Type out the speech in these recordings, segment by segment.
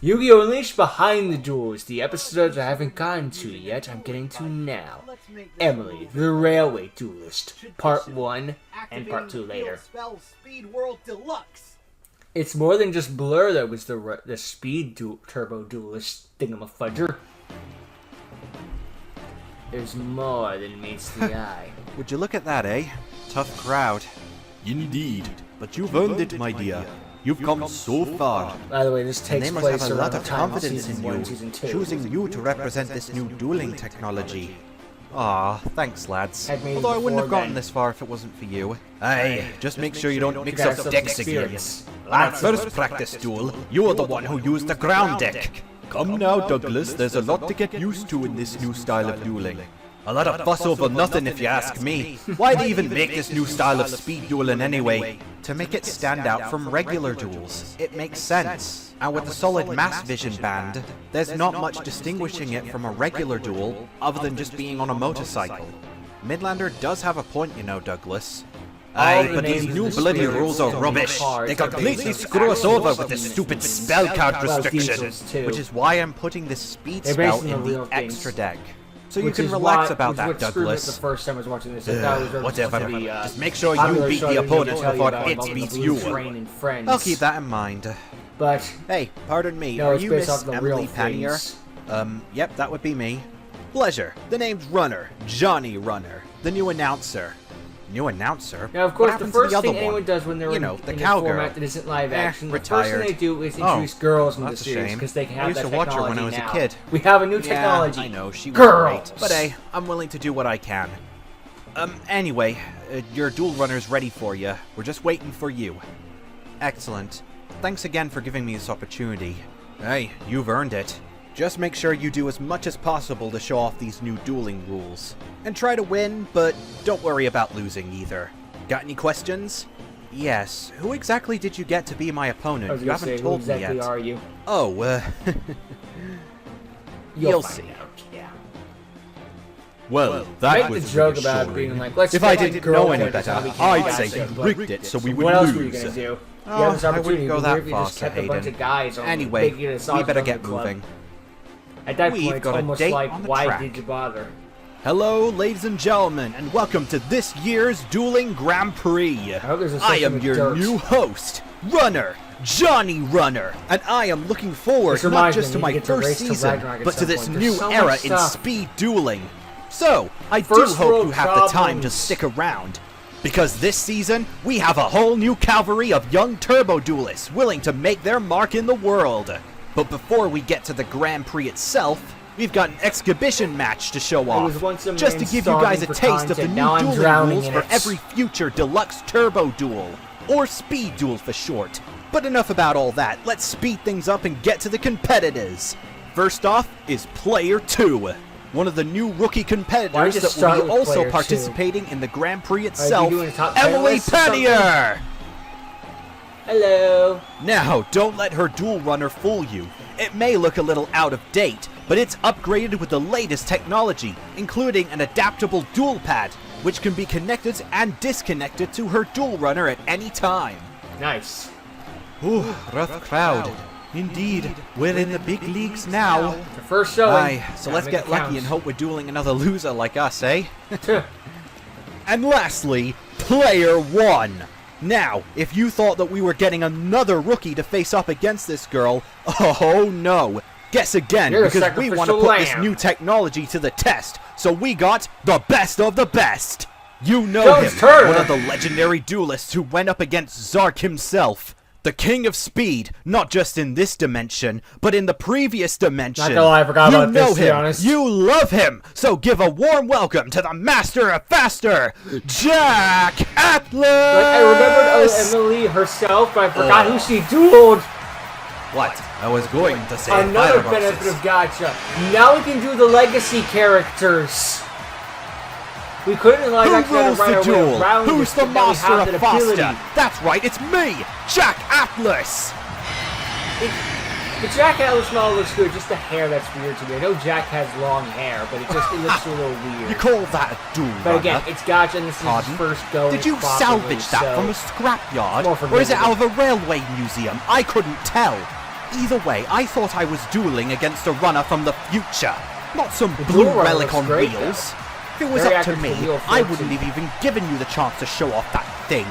Yu-Gi-Oh! Unleashed Behind the Duels, the episodes I haven't gotten to yet, I'm getting to now. Emily, the Railway Duelist, Part 1 and Part 2 later. It's more than just Blur that was the Speed Turbo Duelist thingamafudger. There's more than meets the eye. Would you look at that, eh? Tough crowd. Indeed, but you've earned it, my dear. You've come so far. By the way, this takes They must place have a around lot the of time of confidence season in 1, you, season 2. choosing you to represent this new dueling technology. Aw, thanks lads. Had me Although I wouldn't have before gotten then. this far if it wasn't for you. Aye, just make sure you don't mix got up some decks again. experience. Our first practice duel, you are the one who used the ground deck. Come now, Douglas, there's a lot to get used to in this new style of dueling. A lot of fuss over nothing if you ask me. Why'd they even make this new style of speed dueling anyway? To make it stand out from regular duels. It makes sense. And with the solid mass vision band, there's not much distinguishing it from a regular duel other than just being on a motorcycle. Midlander does have a point, you know, Douglas. Aye, but these new bloody rules are rubbish. They completely screw us over with this stupid spell count restriction. Which is why I'm putting this speed spell in the extra deck. So you can relax about that, Douglas. The first time I was watching this, I thought it was Whatever. supposed to be, Just make sure you beat the opponent before it beats you. I'll keep that in mind. But Hey, pardon me, no, are it's you based Miss off the Emily real Pannier? things. Yep, that would be me. Pleasure. The name's Runner. Johnny Runner. The new announcer. New announcer? Now, of What course, the happened to first other thing one? anyone does when they're You know, in the a cowgirl. format that isn't live action, the first retired. thing they do is Oh, introduce girls in the that's a series shame. because they can I have used that to watch her when I technology was a now. kid. We have a new technology. Yeah, I know, she was Girls. great. But hey, I'm willing to do what I can. Anyway, your duel runner's ready for you. We're just waiting for you. Excellent. Thanks again for giving me this opportunity. Hey, you've earned it. Just make sure you do as much as possible to show off these new dueling rules. And try to win, but don't worry about losing either. Got any questions? Yes. Who exactly did you get to be my I opponent? was You gonna haven't say, told who me exactly yet. are you? Oh, You'll You'll find see. out, yeah. Well, that Make was the joke about reassuring. being like, let's If get I my didn't know any girlfriend to better, be I'd fantastic, say he but rigged it so we would what else lose. were you gonna do? You Oh, have this I opportunity. wouldn't go What that if you far, just kept a bunch Hayden. of guys on Anyway, making it a we sausage better on the get club? moving. At that We've point, it's got a almost date like, on the why track. did you bother? Hello, ladies and gentlemen, and welcome to this year's Dueling Grand Prix. I hope there's a I section am with your dirt. new host, Runner, Johnny Runner, and I am looking forward This not reminds just me, to we my need to get to first race to season, Ragnarok at but to some this point. new There's so era much in stuff. speed dueling. So, I do First hope world you have the time to problems. stick around, because this season, we have a whole new cavalry of young turbo duelists willing to make their mark in the world. But before we get to the Grand Prix itself, we've got an exhibition match to show was off, once a just to man give you guys a starving for taste of the content, now I'm new dueling drowning rules in for it. every future deluxe turbo duel, or speed duel for short. But enough about all that, let's speed things up and get to the competitors. First off is Player 2, one of the new rookie Why'd competitors you that start will be with also Player 2? participating in the Grand Prix itself, doing a top 10 Emily list or something? Pannier! Hello. Now, don't let her duel runner fool you. It may look a little out of date, but it's upgraded with the latest technology, including an adaptable duel pad, which can be connected and disconnected to her duel runner at any time. Nice. Ooh, rough crowd. Indeed, we're in the big leagues now. The first showing. Aye, so Gotta let's make get it lucky count. and hope we're dueling another loser like us, eh? Tuh. And lastly, Player 1. Now, if you thought that we were getting another rookie to face up against this girl, oh no. Guess again, You're a because we want to sacrificial put this lamb. new technology to the test. So we got the best of the best. You know Jones him, Turner. one of the legendary duelists who went up against Zark himself. The king of speed, not just in this dimension, but in the previous dimension. Not gonna lie, I forgot you about know this, to be him. honest. You love him. So give a warm welcome to the master of faster, Jack Atlas. I remembered Emily herself, but I forgot who she dueled. What? I was going to say Another fireboxes. benefit of Gacha. Now we can do the legacy characters. We couldn't like Who actually rules write the our way duel? around Who's this, the but now we master have of that faster? ability. That's right, it's me, Jack Atlas. The Jack Atlas model looks good, just the hair that's weird to me. I know Jack has long hair, but it looks a little You weird. call that a duel But again, runner? it's Gacha and this is Pardon? his first go. Did you salvage that from a scrapyard, More or is it forgivable. out of a railway museum? I couldn't tell. Either way, I thought I was dueling against a runner from the future, not some The blue duel runner relic on looks great, wheels. If it was Very up to accurate me, for wheel I flips wouldn't and- have even given you the chance to show off that thing.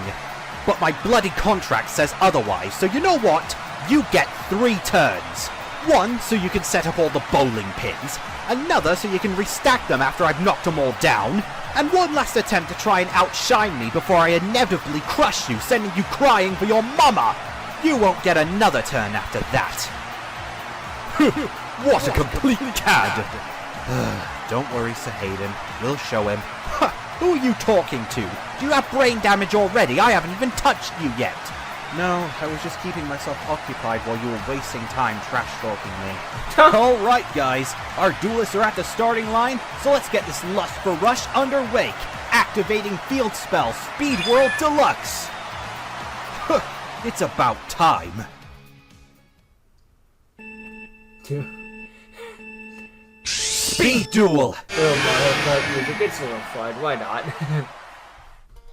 But my bloody contract says otherwise, so you know what? You get 3 turns. One, so you can set up all the bowling pins. Another, so you can restack them after I've knocked them all down. And one last attempt to try and outshine me before I inevitably crush you, sending you crying for your mama. You won't get another turn after that. What a complete cad! Don't worry, Sir Hayden. We'll show him. Who are you talking to? Do you have brain damage already? I haven't even touched you yet. No, I was just keeping myself occupied while you were wasting time trash-talking me. Alright guys, our duelists are at the starting line, so let's get this lust for rush underway. Activating field spell, Speed World Deluxe! It's about time. Speed Duel! Oh my god, music, it's a little fun, why not?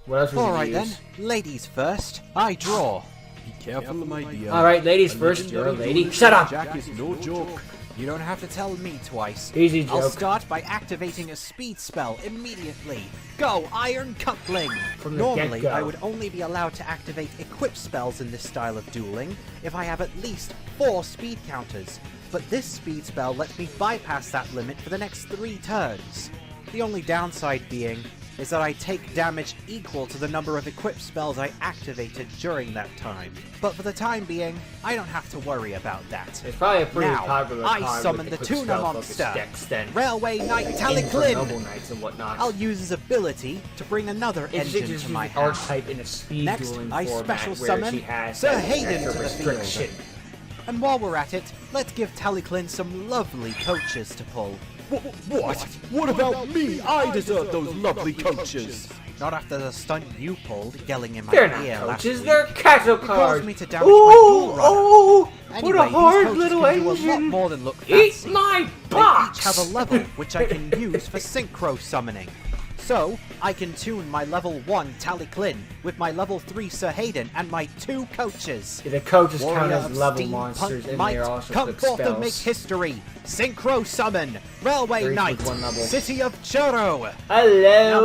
What else would you Alright use? then, ladies first. I draw. Be careful, my dear. Alright, ladies first, you're a lady. Shut up! Jack is no joke. You don't have to tell me twice. Easy I'll joke. start by activating a speed spell immediately. Go, Iron Coupling! From the Normally, get-go. I would only be allowed to activate equip spells in this style of dueling if I have at least 4 speed counters, but this speed spell lets me bypass that limit for the next 3 turns. The only downside being is that I take damage equal to the number of equip spells I activated during that time. But for the time being, I don't have to worry about that. It's probably a pretty Now, popular I card summon with the quick tuna spell-focused monster. decks then. Railway Knight Aim for noble Taliclin! knights and whatnot. I'll use his ability to bring another It's engine just to my use hand. archetype in a speed Next, dueling I format special where summon she has Sir that Hayden extra to the restriction. field. And while we're at it, let's give Taliclin some lovely coaches to pull. What? What about me? I deserve those lovely coaches. Not after the stunt you pulled, yelling in my They're not ear last coaches, week. they're cattle It cards. caused me to damage my duel runner. Oh, Anyway, what a hard these little coaches can do a lot engine. more than look Eat fancy. my They box. each have a level, which I can use for synchro summoning. So, I can tune my level 1 Taliclin with my level 3 Sir Hayden and my 2 coaches. The coaches count Warrior as of level Steampunk monsters, and Might, they're also come quick forth and make spells. history. Synchro summon, Railway Three Knight, with one level. City of Churro. Now my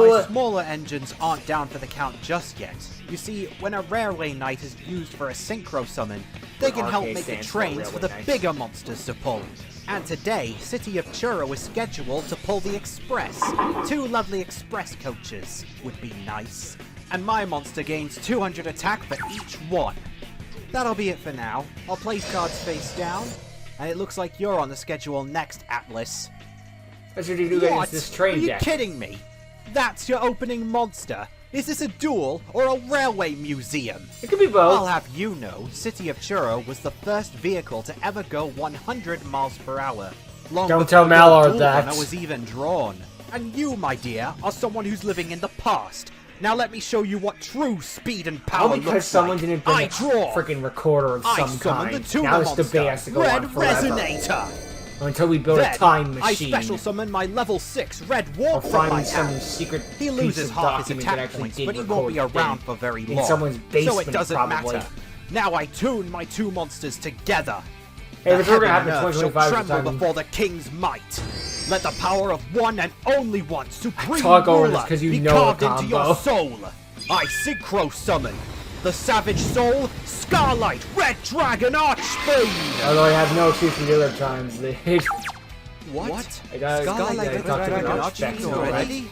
Hello. smaller engines aren't down for the count just yet. You see, when a Railway Knight is used for a synchro summon, they can help RK make the stands for trains for the Railway Knights. bigger monsters to pull. And today, City of Churro is scheduled to pull the Express. 2 lovely Express coaches would be nice. And my monster gains 200 attack for each one. That'll be it for now. I'll place cards face down. And it looks like you're on the schedule next, Atlas. That's what you do against this Are train you deck. kidding me? That's your opening monster? Is this a duel or a railway museum? It could be both. I'll have you know, City of Churro was the first vehicle to ever go 100 miles per hour. Long Don't before tell your Mallard duel that. runner was even drawn. And you, my dear, are someone who's living in the past. Now let me show you what true speed and power All because looks someone like. didn't bring I a draw. freaking recorder of I some summon kind. the tuna Now this monster. debate has to go Red on forever. Resonator. Until we build Then, a time machine. I special summon my level 6 Red or Warp from my find some hand. secret He piece loses of half his document that attack actually points, did but he won't be record around thing for very in long. someone's So basement, it doesn't probably. matter. Now I tune my 2 monsters together. Hey, The if we're gonna heaven happen and earth 2025 shall this tremble time. before the king's might. Let the power of one and only one, supreme talk over this ruler, 'cause you be know a carved into your combo. soul. I synchro summon the savage soul, Scarlight, Red Dragon Archfiend. Although I have no excuse for the other times. What? I got Scarlight, I Red talked to Dragon the Archfiend Archfiend already?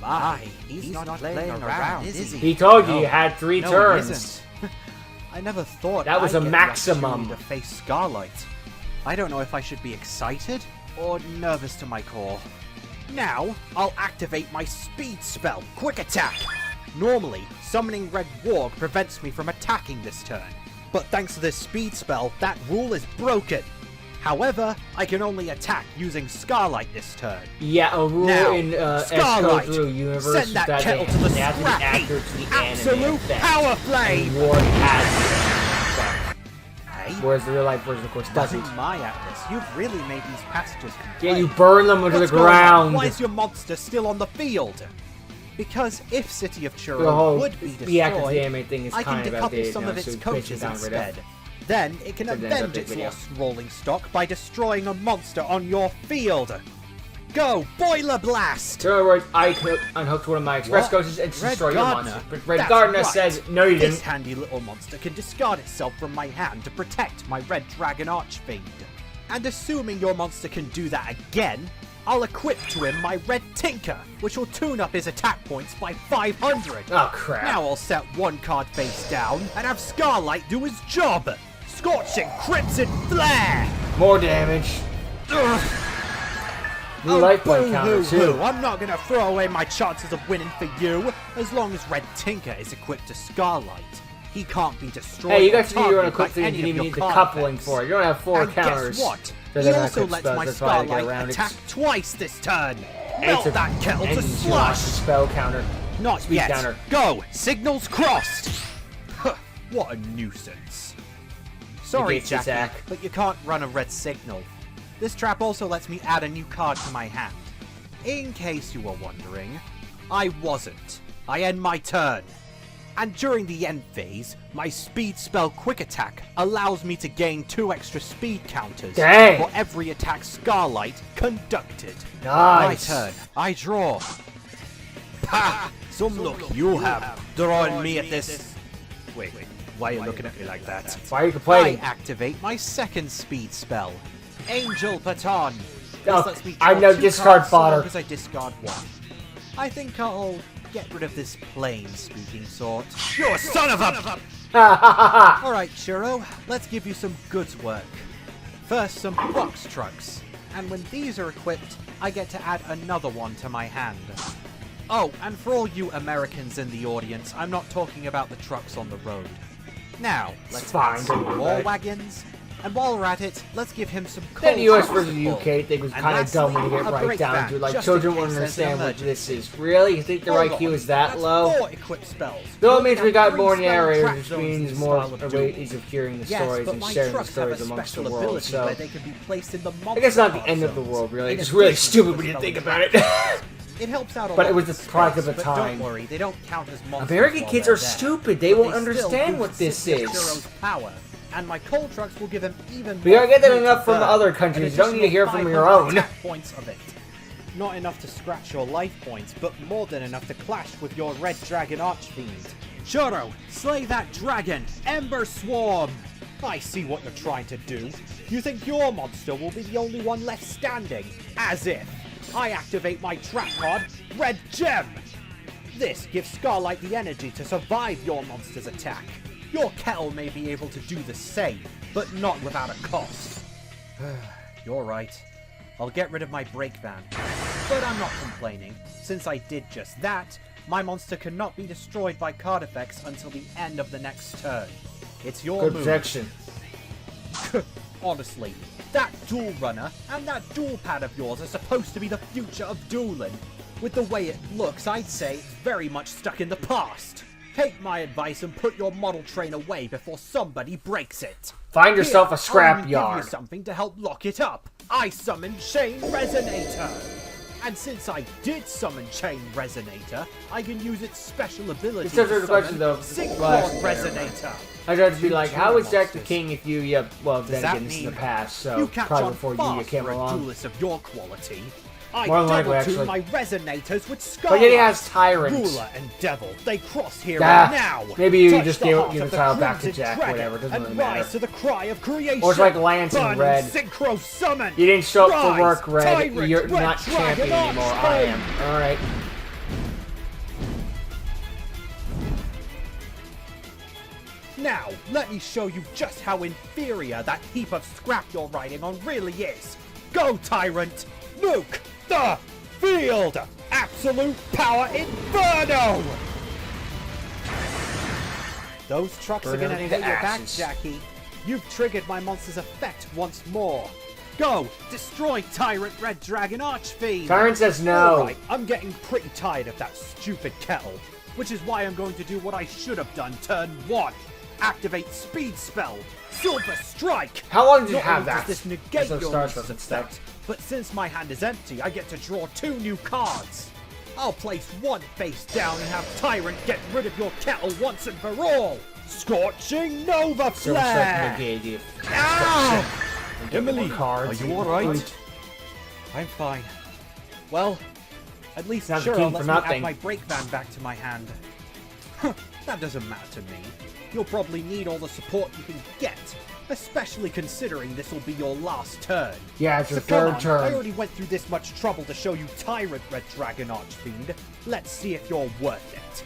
My, he's not playing around, is he? He told you No. you had 3 No, turns. he isn't. I never thought That was I'd a get the maximum. opportunity to face Scarlight. I don't know if I should be excited or nervous to my core. Now, I'll activate my speed spell, Quick Attack. Normally, summoning Red Warg prevents me from attacking this turn. But thanks to this speed spell, that rule is broken. However, I can only attack using Scarlight this turn. Yeah, a rule Now, in Scarlight, Esco universe send is that that kettle they to the have to be scrap heap. accurate to the anime Absolute effect. power flame! Ward has Hey, whereas the real life version, of course, doesn't. Doesn't my Atlas? You've really made these passages Yeah, complain. you burn them into the What's going on? ground. Why is your monster still on the field? Because if City of Churro The whole would be the active destroyed, anime thing is I can kind of decouple outdated some now, of so its we push it coaches down right instead. now. Then it can So then avenge update its video. lost rolling stock by destroying a monster on your field. Go, Boiler Blast! So in other words, I unhooked one of my express What? coaches and Red destroy your Gardener? monster. But Red That's Gardener right. says, no you This didn't. handy little monster can discard itself from my hand to protect my Red Dragon Archfiend. And assuming your monster can do that again, I'll equip to him my Red Tinker, which will tune up his attack points by 500. Oh crap. Now I'll set one card face down and have Scarlight do his job. Scorching Crimson Flare! More damage. Ugh. New life point counter boo-hoo-hoo. too. I'm not gonna throw away my chances of winning for you, as long as Red Tinker is equipped to Scarlight. He can't be destroyed. Hey, you or guys see your own targeted by equip thing, you any didn't of even your need the card coupling effects. for it. You don't have 4 And counters. guess what? So He they're not also quick lets spells, my that's why I get Scarlight around it. attack twice this turn. And Melt it's a- that kettle and to you launch the slush. spell counter. Not Speed yet. counter. Go. Signals crossed. Huh, what a nuisance. Sorry, Negates the Jackie, attack. but you can't run a red signal. This trap also lets me add a new card to my hand. In case you were wondering, I wasn't. I end my turn. And during the end phase, my speed spell Quick Attack allows me to gain 2 extra speed counters Dang. for every attack Scarlight conducted. Nice. My turn. I draw. Ha! Some luck you have drawing me at this. Wait, why are you looking at me like that? Why are you I complaining? activate my second speed spell, Angel Baton. Oh, This lets me I draw know 2 discard cards so long fodder. as I discard 1. I think I'll get rid of this plain speaking sort. You son of a! Alright, Shiro, let's give you some goods work. First, some box trucks. And when these are equipped, I get to add another one to my hand. Oh, and for all you Americans in the audience, I'm not talking about the trucks on the road. Now, let's fine, add some don't war worry. wagons. And while we're at it, let's give him some coal. That US to versus pull. UK thing was And kind of dumb when you lastly, get a right break down van, to it. Like, just children in wouldn't case there's an understand what this emergency. is. Really? You think the Hold right key on, was that that's low? 4 equipped spells. Though it You means have we got 3 more spell narrators, trap which zones in means this more style of ways duel. of hearing the Yes, stories but and my sharing the trucks have stories a amongst the special world. ability So where they can be placed in the I guess not the monster end of the zones. world, really. In It's really addition to stupid when you spelling think about it. It helps out a But lot it was with the product of space, the but time. Don't worry, they don't count as monsters. American while kids they're are there. stupid. They But won't still understand boost what this Sister is. Shiro's power, and my coal trucks will give him even We more gotta get that fuel enough to from burn, other an countries. You don't need to hear additional from your 500 own. attack points of it. Not enough to scratch your life points, but more than enough to clash with your Red Dragon Archfiend. Shiro, slay that dragon, Ember Swarm! I see what you're trying to do. You think your monster will be the only one left standing? As if. I activate my trap card, Red Gem! This gives Scarlight the energy to survive your monster's attack. Your kettle may be able to do the same, but not without a cost. You're right. I'll get rid of my brake van. But I'm not complaining. Since I did just that, my monster cannot be destroyed by card effects until the end of the next turn. It's your Good move. protection. Honestly, that duel runner and that duel pad of yours are supposed to be the future of dueling. With the way it looks, I'd say it's very much stuck in the past. Take my advice and put your model train away before somebody breaks it. Find yourself Here, a scrap I'll even yard. Give you something to help lock it up. I summoned Chain Resonator. And since I did summon Chain Resonator, I can use its special ability This answers to the question, summon though. Synchron Last- Resonator. I tried to be like, how is Jack the monsters. King if you, yeah, well, then that again, this is in the mean past, so You catch probably on before you fast came for a along. duelist of your quality. I More than likely, double tune actually. my resonators with But yet he Scarlet. has Tyrant. Ruler and Devil, they cross here Ah, and now. maybe you Touch just the give heart the of the title back to Crimson Jack, Dragon whatever, doesn't and really rise matter. to the cry of creation. Or it's like Lance in Burn Red. Synchro summon. You didn't show up Rise, for work, Red. Tyrant, You're Red not Dragon champion anymore. I am. Archfiend. Alright. Now, let me show you just how inferior that heap of scrap you're riding on really is. Go, Tyrant! Nuke the field! Absolute power inferno! Those trucks Burn are gonna everything pay to you back, ashes. Jackie. You've triggered my monster's effect once more. Go, destroy Tyrant Red Dragon Archfiend! Tyrant says no. Alright, I'm getting pretty tired of that stupid kettle, which is why I'm going to do what I should have done turn 1. Activate Speed Spell, Silver Strike! How long did you Not have only does that? this negate There's no your stars monster's with it, stuff. effect, but since my hand is empty, I get to draw 2 new cards. I'll place one face down and have Tyrant get rid of your kettle once and for all. Scorching Nova So much like Flare! negative. Ah! Emily, Cards. are you alright? I'm fine. Well, at least Not sure keen I'll for let me nothing. add my brake van back to my hand. Huh, that doesn't matter to me. You'll probably need all the support you can get, especially considering this will be your last turn. Yeah, it's your So come third on, turn. I already went through this much trouble to show you Tyrant Red Dragon Archfiend. Let's see if you're worth it.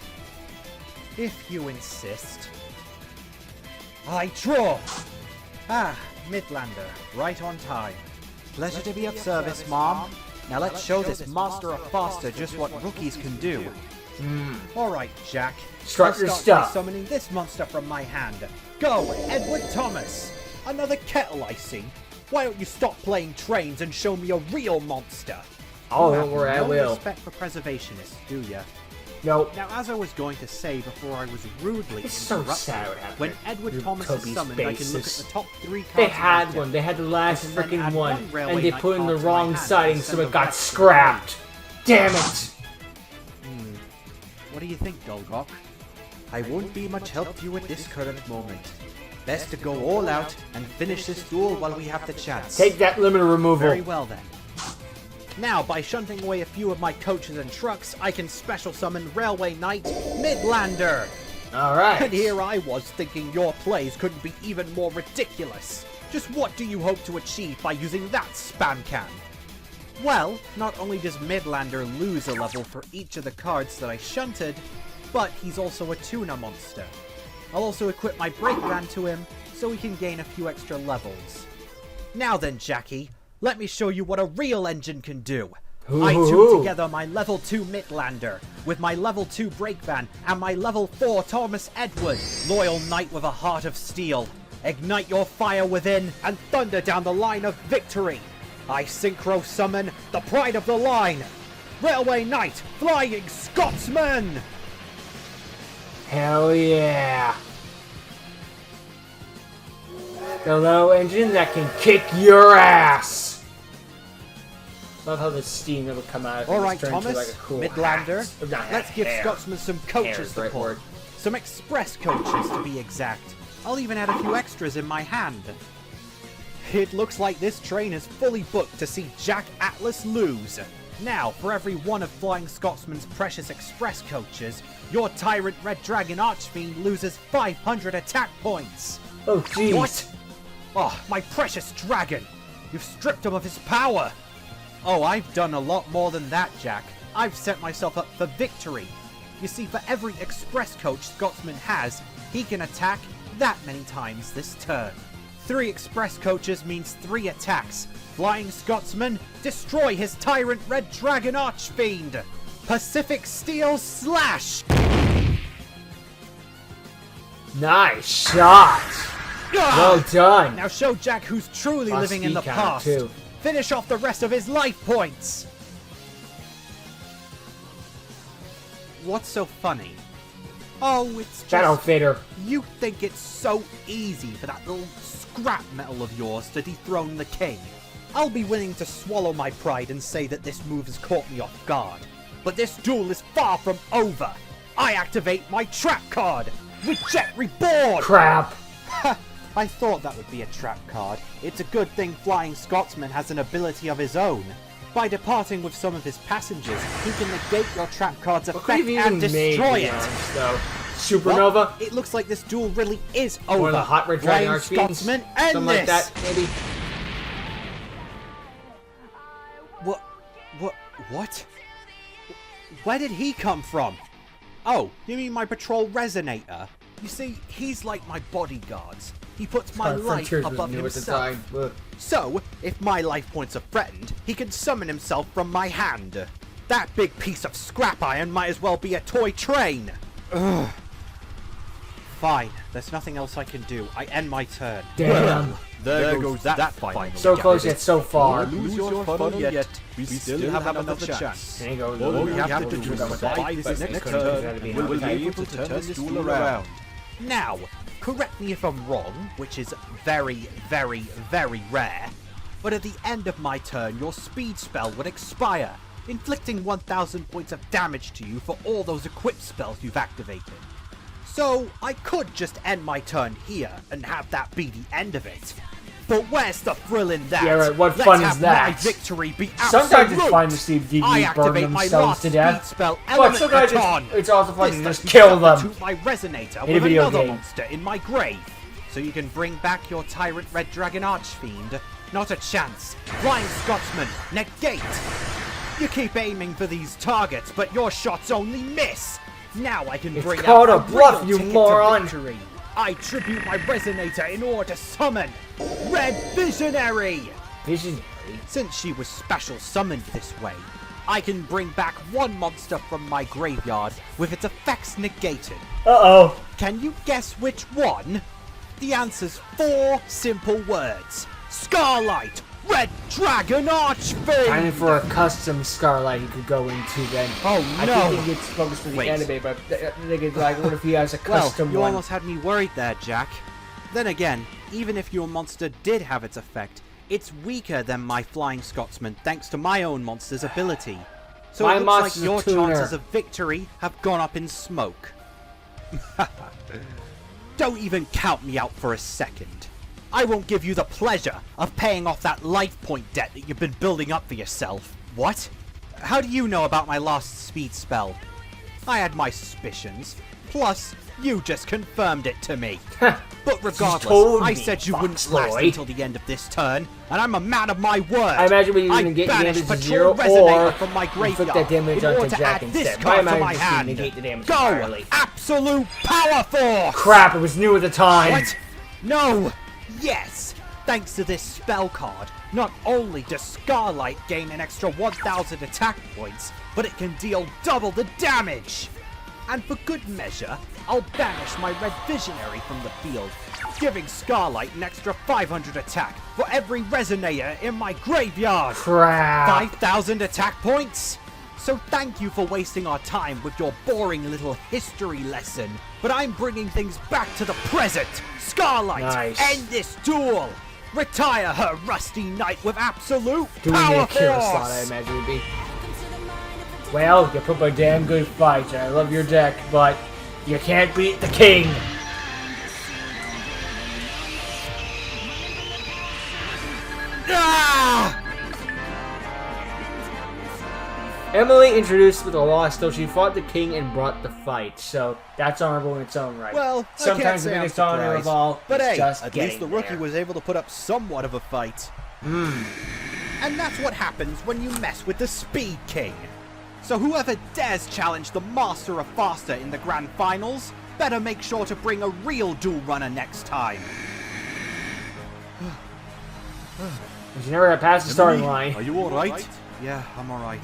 If you insist. I draw! Ah, Midlander, right on time. Pleasure to be of service, Mom. Now let's show this Master of Faster just what rookies can do. Alright, Jack. Start I'll your start stuff. by summoning this monster from my hand. Go, Edward Thomas! Another kettle, I see. Why don't you stop playing trains and show me a real monster? Oh, You don't have worry, I no will. respect for preservationists, do ya? Nope. Now, as I was going to say before I was rudely It's so interrupted, sad what happened when to Edward Thomas Toby's is summoned, I can look at bases. the top 3 cards. They in my had deck. one. They had the last I can then freaking add one, one Railway and they Knight put in the card to my wrong hand siding, and so send it the got rest to the scrapped. Damn it! What do you think, Dolgok? I won't be much help to you at this current moment. Best to go all out and finish this duel while we have the chance. Take that limiter removal. Very well then. Now, by shunting away a few of my coaches and trucks, I can special summon Railway Knight Midlander. Alright. And here I was thinking your plays couldn't be even more ridiculous. Just what do you hope to achieve by using that spam can? Well, not only does Midlander lose a level for each of the cards that I shunted, but he's also a tuna monster. I'll also equip my brake van to him, so he can gain a few extra levels. Now then, Jackie, let me show you what a real engine can do. I tune together my level 2 Midlander, with my level 2 brake van, and my level 4 Thomas Edward, loyal knight with a heart of steel. Ignite your fire within, and thunder down the line of victory. I synchro summon the pride of the line, Railway Knight, Flying Scotsman! Hell yeah. The low engine that can kick your ass. Love how the steam that would come out of it Alright, just turned into Thomas, like a cool Midlander, hat. Not let's hat, give hair. Scotsman some Hair coaches is to the right pull. word. Some express coaches, to be exact. I'll even add a few extras in my hand. It looks like this train is fully booked to see Jack Atlas lose. Now, for every one of Flying Scotsman's precious express coaches, your Tyrant Red Dragon Archfiend loses 500 attack points. Oh, jeez. What? Oh, my precious dragon! You've stripped him of his power! Oh, I've done a lot more than that, Jack. I've set myself up for victory. You see, for every express coach Scotsman has, he can attack that many times this turn. 3 express coaches means 3 attacks. Flying Scotsman, destroy his Tyrant Red Dragon Archfiend! Pacific Steel Slash! Nice shot. Well done. Now show Jack who's truly Lost living in the speed counter, past. too. Finish off the rest of his life points. What's so funny? Oh, it's just Shadow Fader. you think it's so easy for that little scrap metal of yours to dethrone the king. I'll be willing to swallow my pride and say that this move has caught me off guard. But this duel is far from over. I activate my trap card with Jet Reborn. Crap. I thought that would be a trap card. It's a good thing Flying Scotsman has an ability of his own. By departing with some of his passengers, he can negate your trap card's What could effect have and even made, destroy to be it. honest, though? Well, Supernova? it looks like this duel really is over. Or the Hot Red Dragon Flying Archfiends? Scotsman, end Something this. like that, maybe? What? Where did he come from? Oh, you mean my patrol resonator? You see, he's like my bodyguards. He puts my life Frontiers was above new at the himself. time. Ugh. So, if my life points are threatened, he can summon himself from my hand. That big piece of scrap iron might as well be a toy train. Ugh. Fine, there's nothing else I can do. I end my turn. Damn. There goes that final. So close yet so far. Lose your fun yet. We still have another chance. There you go. All we We'll have to do is survive this next turn, and we'll be able to turn this duel around. Now, correct me if I'm wrong, which is very, very, very rare, but at the end of my turn, your speed spell would expire, inflicting 1,000 points of damage to you for all those equipped spells you've activated. So I could just end my turn here and have that be the end of it. But where's the thrill in that? Yeah, right, what Let's fun have is that? My victory be absolute. Sometimes it's fun to see I DD burn activate my themselves last to death. speed spell, But Element sometimes Baton. it's also fun to This just lets me kill them. substitute my resonator in a with video another game. monster in my grave. So you can bring back your Tyrant Red Dragon Archfiend. Not a chance. Flying Scotsman, negate. You keep aiming for these targets, but your shots only miss. Now I can bring called out a bluff, real you ticket moron. to victory. I tribute my resonator in order to summon Red Visionary. Visionary? Since she was special summoned this way, I can bring back one monster from my graveyard with its effects negated. Uh-oh. Can you guess which one? The answer's 4 simple words. Scarlight, Red Dragon Archfiend! Time for a custom Scarlight you could go into then. Oh no! I think it's focused for the Wait. anime, but they could, like, what if he has a custom you one? almost had me worried there, Jack. Then again, even if your monster did have its effect, it's weaker than my Flying Scotsman thanks to my own monster's ability. So My it looks like monster's a your tuner. chances of victory have gone up in smoke. Don't even count me out for a second. I won't give you the pleasure of paying off that life point debt that you've been building up for yourself. What? How do you know about my last speed spell? I had my suspicions. Plus, you just confirmed it to me. But regardless, told I me, said you wouldn't last Foxloy. until the end of this turn, and I'm a man of my word. I imagine we're I going to get banished damage to Patrol 0 Resonator or from my inflict graveyard that damage in order onto to Jack add this instead. card My to my imagine hand. negate the damage Go! entirely. Absolute Power Force! Crap, it was new at the time. What? No! Yes! Thanks to this spell card, not only does Scarlight gain an extra 1,000 attack points, but it can deal double the damage! And for good measure, I'll banish my Red Visionary from the field, giving Scarlight an extra 500 attack for every Resonator in my graveyard! Crap. 5,000 attack points? So thank you for wasting our time with your boring little history lesson. But I'm bringing things back to the present. Scarlight, Nice. end this duel. Retire her rusty knight with absolute Doing power a Kira slot, I force. imagine would be. Well, you put up a damn good fight, and I love your deck, but you can't beat the king. Ah! Emily introduced with a loss, though she fought the king and brought the fight, so that's honorable in its own right. Well, I can't sometimes the say I'm biggest honor of surprised. all But is hey, just at getting least the rookie there. was able to put up somewhat of a fight. And that's what happens when you mess with the Speed King. So whoever dares challenge the Master of Faster in the Grand Finals, better make sure to bring a real duel runner next time. You never got past the starting line. Are you alright? Yeah, I'm alright.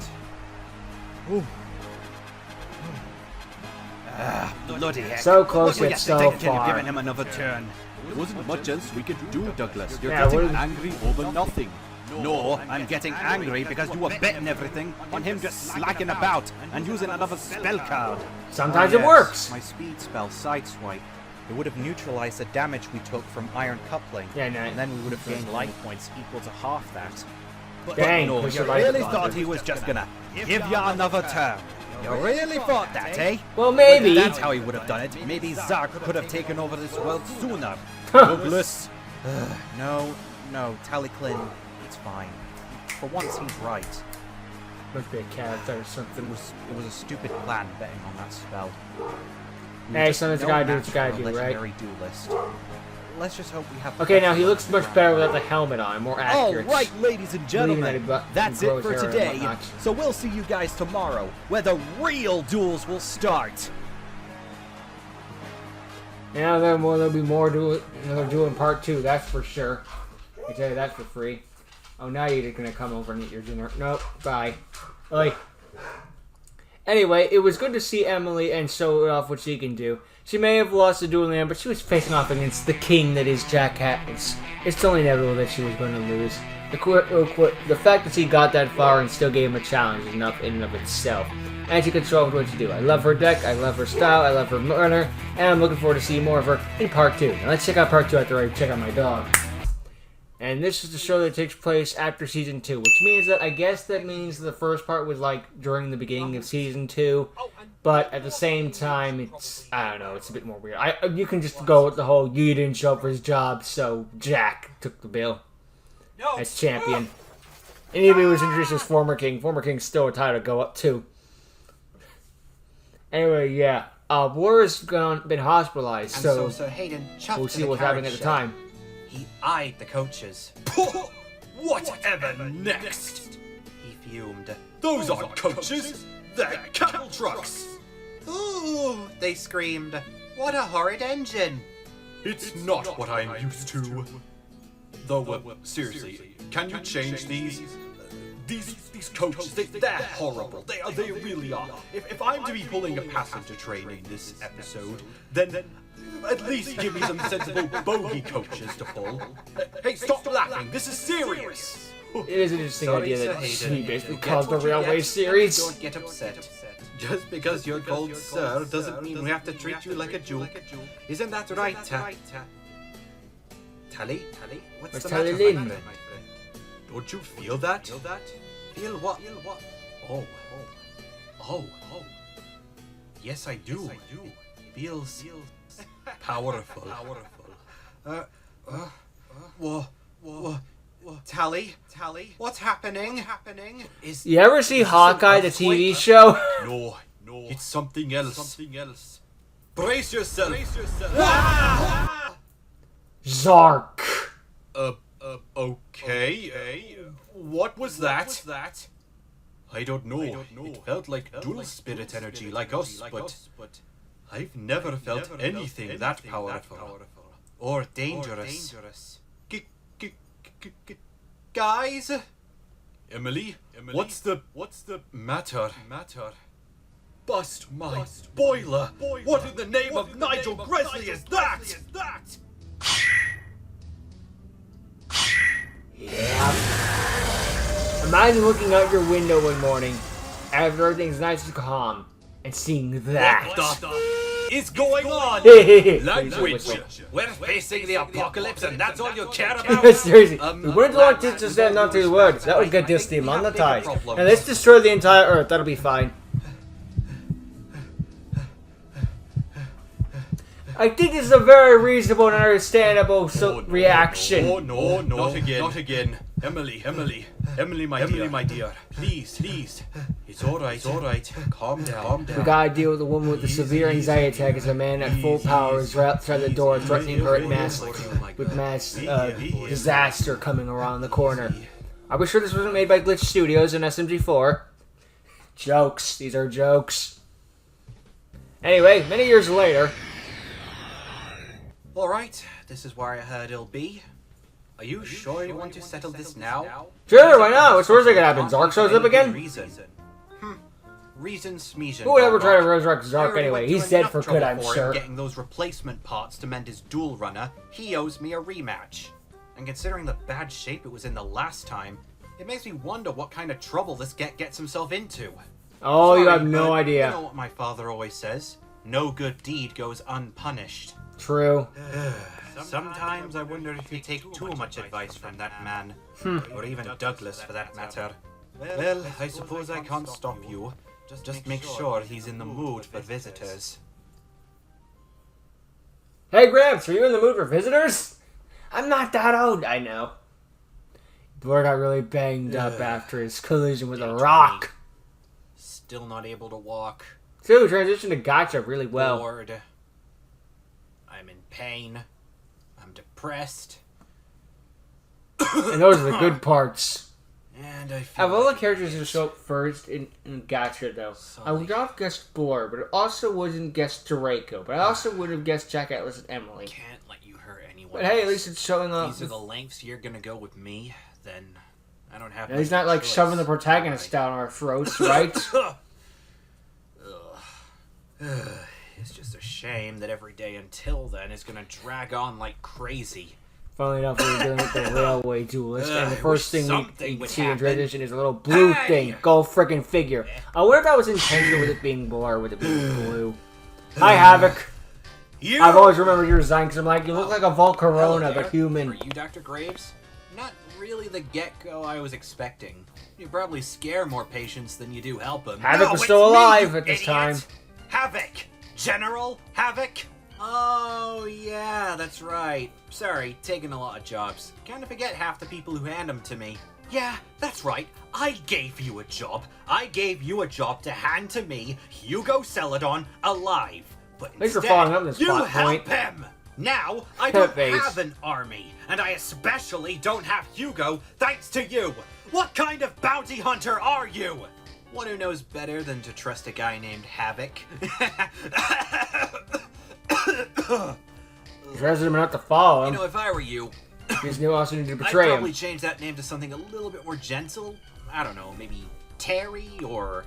Bloody heck. So close What yet do so you think you've far. given him another turn? There wasn't much else we could do, Douglas. You're Yeah, getting what- angry over nothing. No, I'm getting angry because you were betting everything on him just slacking about and using another spell card. Sometimes Oh, it yes, works. My speed spell, Sideswipe. It would have neutralized the damage we took from Iron Coupling. Yeah, no. And then we would have gained life points equal to half that. Dang, no, push you your life really button. thought he was just gonna give you another turn. You really thought that, eh? Well, maybe. That's how he would have done it. Maybe Zark could have taken over this world sooner. Douglas. No, Taliclin, it's fine. For once, he's right. Must be a character or something. It was a stupid plan betting on that spell. We Hey, just sometimes you no gotta do what match you gotta for a do, right? legendary duelist. Let's just hope we have. Okay, now he better looks luck much this better round. without the helmet on, more All accurate. right, ladies and Believing that gentlemen, he that's it grows for hair and today. whatnot. So we'll see you guys tomorrow, where the real duels will start. Now then, well, there'll be more another duel in part 2, that's for sure. I can tell you that for free. Oh, now you're gonna come over and eat your dinner. Nope, bye. Oi. Anyway, it was good to see Emily and show off what she can do. She may have lost the duel in the end, but she was facing off against the king that is Jack Hatton's. It's only inevitable that she was going to lose. The fact that she got that far and still gave him a challenge is enough in and of itself. And she can show off what she do. I love her deck, I love her style, I love her runner, and I'm looking forward to seeing more of her in part 2. Now let's check out part 2 after I check out my dog. And this is the show that takes place after Season 2, which means that, I guess that means the first part was, like, during the beginning of Season 2, but at the same time, it's, I don't know, it's a bit more weird. You can just go with the whole, you didn't show up for his job, so Jack took the bill as champion. And even if he was introduced as former king's still a title to go up to. Anyway, yeah. War's been hospitalized, so Sir Hayden we'll see what's happening at the time. He eyed the coaches. Whatever next? He fumed. Those aren't coaches. They're cattle trucks. Ooh, they screamed. What a horrid engine. It's not what I'm used to. Though, seriously, can you change these? These coaches, they're horrible. They really are. If I'm to be pulling a passenger train in this episode, then at least give me some sensible bogey coaches to pull. Hey, stop laughing. This is serious. It is an interesting idea Sir that Hayden. he basically Get caused the what you railway get. series. Don't get upset. Just because you're called sir doesn't mean we have to treat you like a joke. Isn't that right, Tally? What's the Tally matter, Lynn? my friend? Don't you feel that? Feel what? Oh. Yes, I do. Feels Powerful. Tally? What's happening? Is You ever see Hawkeye, the TV show? No, it's something else. Brace yourself. Zark. Okay. What was that? I don't know. It felt like dual spirit energy, like us, but I've never felt anything that powerful. or dangerous? Guys? Emily, what's the matter? Bust my boiler! What in the name of Nigel Gresley is that? Yeah. Imagine looking out your window one morning after everything's nice and calm and seeing that. What the is going on? Language. We're facing the apocalypse and that's all you care about? Seriously, we wouldn't want to just stand on to the words. That would get this demonetized. And let's destroy the entire Earth. That'll be fine. I think this is a very reasonable and understandable reaction. Oh no, not again. Emily, my dear. Please. It's alright. Calm down. We gotta deal with the woman with the severe anxiety attack as a man at full power is right outside the door threatening her with mass disaster coming around the corner. Are we sure this wasn't made by Glitch Studios and SMG4? Jokes. These are jokes. Anyway, many years later... Alright, this is where I heard it'll be. Are you sure you want to settle this now? Sure, why not? What's the worst that could happen? Zark shows up again? Reason smeasion. Who would ever try to resurrect Zark anyway? He's dead for good, I'm sure. Getting those replacement parts to mend his duel runner, he owes me a rematch. And considering the bad shape it was in the last time, it makes me wonder what kind of trouble this gets himself into. Oh, you Sorry, have no but idea. You know what my father always says? No good deed goes unpunished. True. Sometimes I wonder if you take too much advice from that man. Or even Douglas, for that matter. Well, I suppose I can't stop you. Just make sure he's in the mood for visitors. Hey, Gramps, are you in the mood for visitors? I'm not that old, I know. Blur got really banged up after his collision with a rock. Still not able to walk. So, transitioned to Gotcha really well. Bored. I'm in pain. I'm depressed. And those are the good parts. And I feel Of all the like characters who show up first in Gotcha, though, I would not have guessed Blur, but I also wouldn't guess Draco. But I also would have guessed Jack Atlas and Emily. Can't let you hurt anyone. But hey, at least it's showing up. These are the lengths you're gonna go with me, then I don't have. And he's not like shoving the protagonist down our throats, right? It's just a shame that every day until then is gonna drag on like crazy. Funnily enough, we were doing with the railway duelist, and the first thing we would see in happen. transition is a little blue thing. Go frickin' figure. I wonder if that was intentional with it being blue or with it being blue. Hi, Havoc. I've always remembered your design because I'm like, you look like a Volcarona, but human. Are you Dr. Graves? not really the get-go I was expecting. You probably scare more patients than you do help them. Havoc was it's still me, alive you at this idiot! time. Havoc! General Havoc? Oh, yeah, that's right. Sorry, taking a lot of jobs. Kinda forget half the people who hand them to me. Yeah, that's right. I gave you a job. I gave you a job to hand to me, Hugo Celadon, alive. But Thanks for instead, following up this you plot help point. him! Now, I don't Face. have an army, and I especially don't have Hugo thanks to you. What kind of bounty hunter are you? One who knows better than to trust a guy named Havoc. He's resident enough to follow him. You know, if I were you, He's new also need to I'd betray probably him. change that name to something a little bit more gentle. I don't know, maybe Terry or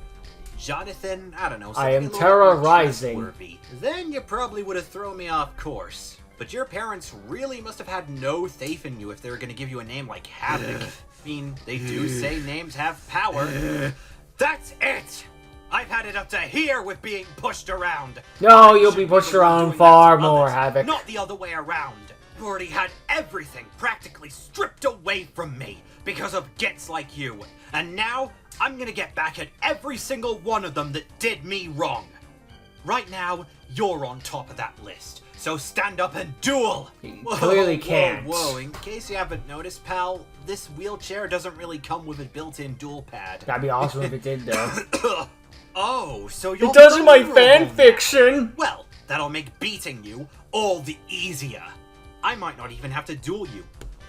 Jonathan. I don't know. I am something a little bit more terrorizing. trustworthy. Then you probably would have thrown me off course. But your parents really must have had no faith in you if they were going to give you a name like Havoc. I mean, they do say names have power. That's it! I've had it up to here with being pushed around. No, I you'll should be pushed the one around doing far that to more, others, Havoc. Not the other way around. You already had everything practically stripped away from me because of gets like you. And now, I'm gonna get back at every single one of them that did me wrong. Right now, you're on top of that list. So stand up and duel! You clearly can't. Whoa. In case you haven't noticed, pal, this wheelchair doesn't really come with a built-in duel pad. That'd be awesome if it did, though. Oh, so you're It does in my vulnerable fan now. fiction! Well, that'll make beating you all the easier. I might not even have to duel you.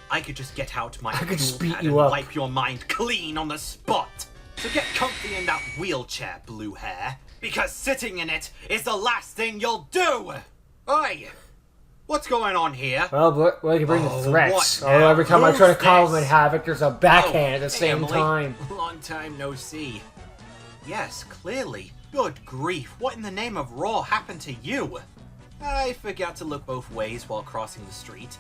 I could just get out my could just duel beat pad you and up. wipe your mind clean on the spot. So get comfy in that wheelchair, blue hair, because sitting in it is the last thing you'll do. Oi, what's going on here? Well, you bring the Oh, threats. what Although now? every time I try to Who's call him this? in Havoc, there's a backhand at the hey, same Emily. time. Long time no see. Yes, clearly. Good grief, what in the name of Raw happened to you? I forgot to look both ways while crossing the street.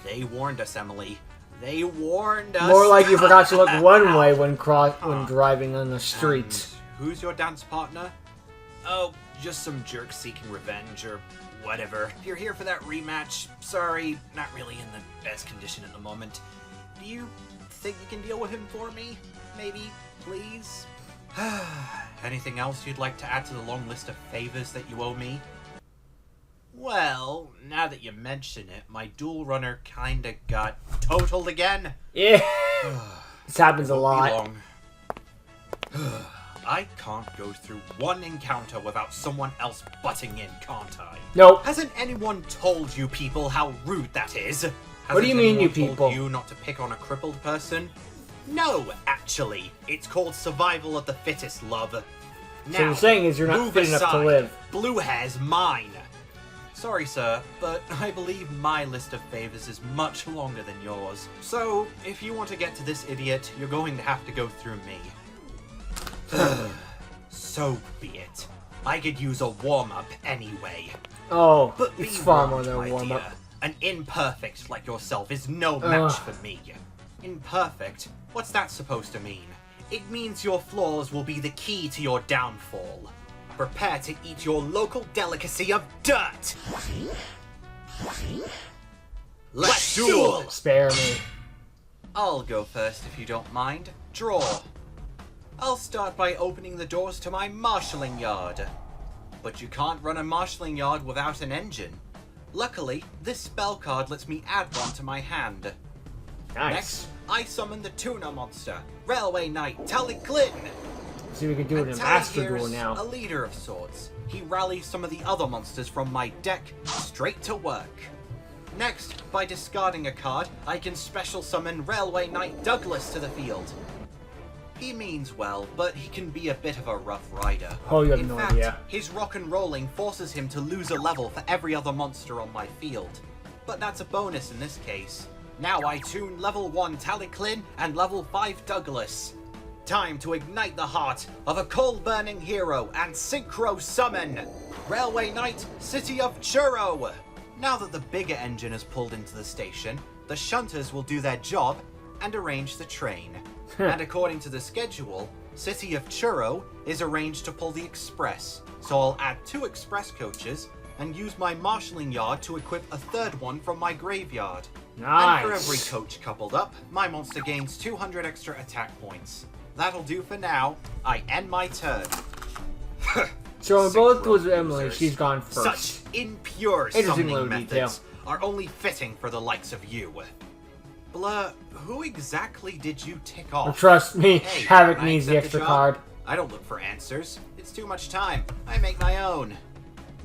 They warned us, Emily. They warned us. More like you forgot to look one way when driving on the street. And who's your dance partner? Oh, just some jerk seeking revenge or whatever. If you're here for that rematch, sorry, not really in the best condition at the moment. Do you think you can deal with him for me? Maybe, please? Anything else you'd like to add to the long list of favors that you owe me? Well, now that you mention it, my duel runner kinda got totaled again. Yeah. This happens a Won't be lot. long. I can't go through one encounter without someone else butting in, can't I? Nope. Hasn't anyone told you people how rude that is? What do you mean, you Hasn't anyone people? told you not to pick on a crippled person? No, actually. It's called survival of the fittest, love. Now, So you're saying is you're not move fit enough to aside. live. Blue hair's mine. Sorry, sir, but I believe my list of favors is much longer than yours. So, if you want to get to this idiot, you're going to have to go through me. So be it. I could use a warm-up anyway. Oh, But be it's far more warned, than my a warm-up. dear. An imperfect like yourself is no match Ugh. for me. Imperfect? What's that supposed to mean? It means your flaws will be the key to your downfall. Prepare to eat your local delicacy of dirt! Let's duel! Spare me. I'll go first if you don't mind. Draw. I'll start by opening the doors to my marshalling yard. But you can't run a marshalling yard without an engine. Luckily, this spell card lets me add one to my hand. Nice. Next, I summon the tuna monster, Railway Knight Tallyglin. See, we can do it in a Tally master here duel is now. a leader of sorts. He rallies some of the other monsters from my deck straight to work. Next, by discarding a card, I can special summon Railway Knight Douglas to the field. He means well, but he can be a bit of a rough rider. Oh, you have In no fact, idea. his rock and rolling forces him to lose a level for every other monster on my field. But that's a bonus in this case. Now I tune level 1 Tallyglin and level 5 Douglas. Time to ignite the heart of a coal-burning hero and synchro summon Railway Knight City of Churro. Now that the bigger engine is pulled into the station, the shunters will do their job and arrange the train. And according to the schedule, City of Churro is arranged to pull the express, so I'll add 2 express coaches and use my marshalling yard to equip a third one from my graveyard. And for Nice. every coach coupled up, my monster gains 200 extra attack points. That'll do for now. I end my turn. So in both duels with Synchro Emily, users. she's gone first. Such impure Interesting summoning little methods detail. are only fitting for the likes of you. Blur, who exactly did you tick off? Trust me, Hey, Havoc can I needs the accept extra job? card. I don't look for answers. It's too much time. I make my own.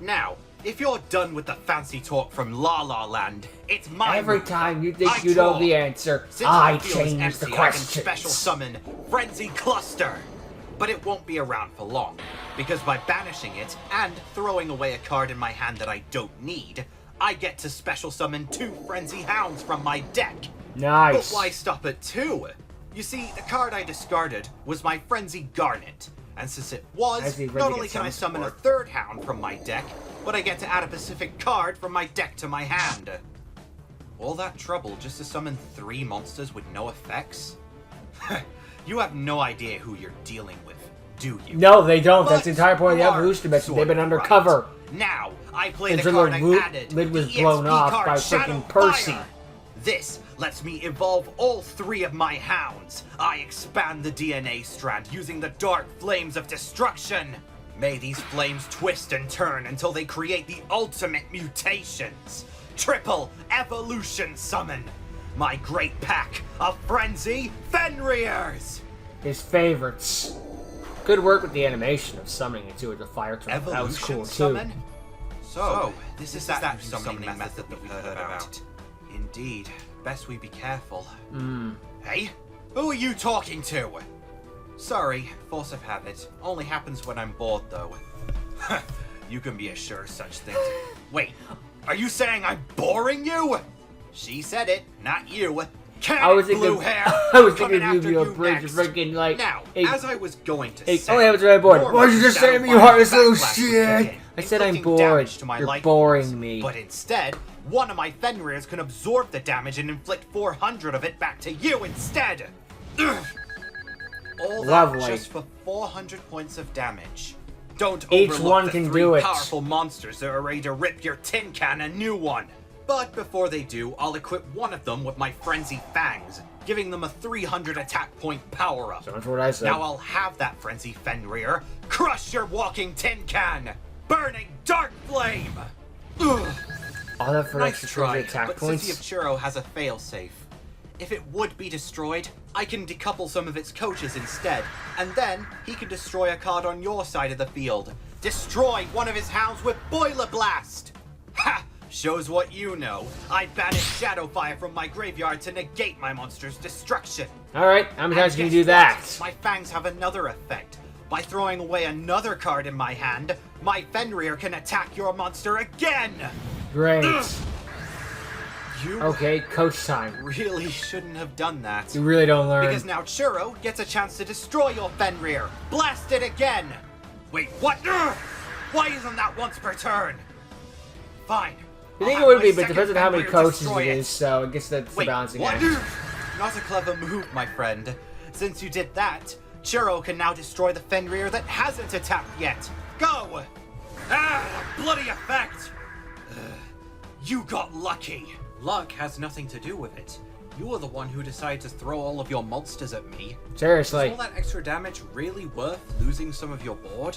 Now, if you're done with the fancy talk from La La Land, it's my Every move. time you think I you know draw. the answer, Since I my field is change the empty, I can questions. special summon Frenzy Cluster. But it won't be around for long, because by banishing it and throwing away a card in my hand that I don't need, I get to special summon 2 Frenzy Hounds from my deck. Nice. But why stop at 2? You see, the card I discarded was my Frenzy Garnet, and since it was, Actually, not Frenzy only gets can I some summon a support. 3rd Hound from my deck, but I get to add a specific card from my deck to my hand. All that trouble just to summon 3 monsters with no effects? You have no idea who you're dealing with, do you? No, they don't. That's But the entire point of the you are evolution method. sort They've been of undercover. right. Now, I play Since the their card I little added. lid was the blown EXP off card by Shadow freaking Percy. Fire. This lets me evolve all 3 of my hounds. I expand the DNA strand using the dark flames of destruction. May these flames twist and turn until they create the ultimate mutations. Triple evolution summon. My great pack of Frenzy Fenriers. His favorites. Good work with the animation of summoning it too with the fire turn. That was Evolution cool too. summon? So, this is that new summoning method that we heard about. Indeed. Best we be careful. Hey? Who are you talking to? Sorry, force of habit. Only happens when I'm bored, though. You can be assured such things. Wait, are you saying I'm boring you? She said it, not you. I was thinking, Blue hair. I was Coming thinking after Yu-Gi-Oh! you Bridge next. freaking like. Now, hey, as I was going to hey, say, oh yeah, I was right bored. your Why did you just say to me, you Shadow heartless little Backlash will shit? begin, I said I'm inflicting bored. damage to my You're life boring force. me. But instead, one of my Fenriers can absorb the damage and inflict 400 of it back to you instead. Ugh. All that Lovely. just for 400 points of damage. Don't Each overlook one the can 3 do it. powerful monsters that are ready to rip your tin can a new one. But before they do, I'll equip one of them with my Frenzy Fangs, giving them a 300 attack point power-up. So that's what I said. Now I'll have that Frenzy Fenrir crush your walking tin can! Burning Dark Flame! Ugh. All that for Nice extra try, attack but points. City of Churro has a failsafe. If it would be destroyed, I can decouple some of its coaches instead, and then he can destroy a card on your side of the field. Destroy one of his hounds with Boiler Blast! Ha! Shows what you know. I banished Shadow Fire from my graveyard to negate my monster's destruction. Alright, how many And times can you guess do that? what? My fangs have another effect. By throwing away another card in my hand, my Fenrir can attack your monster again! Great. You Okay, coach time. really shouldn't have done that. You really don't learn. Because now Churro gets a chance to destroy your Fenrir. Blast it again! Wait, what? Ugh! Why isn't that once per turn? Fine. I think I'll it would have be, my but it depends on second how many Fenrir coaches destroy it is, so I guess that's the Wait, balancing what? act. Not a clever move, my friend. Since you did that, Churro can now destroy the Fenrir that hasn't attacked yet. Go! Ah, bloody effect! You got lucky. Luck has nothing to do with it. You were the one who decided to throw all of your monsters at me. Seriously. Is all that extra damage really worth losing some of your board?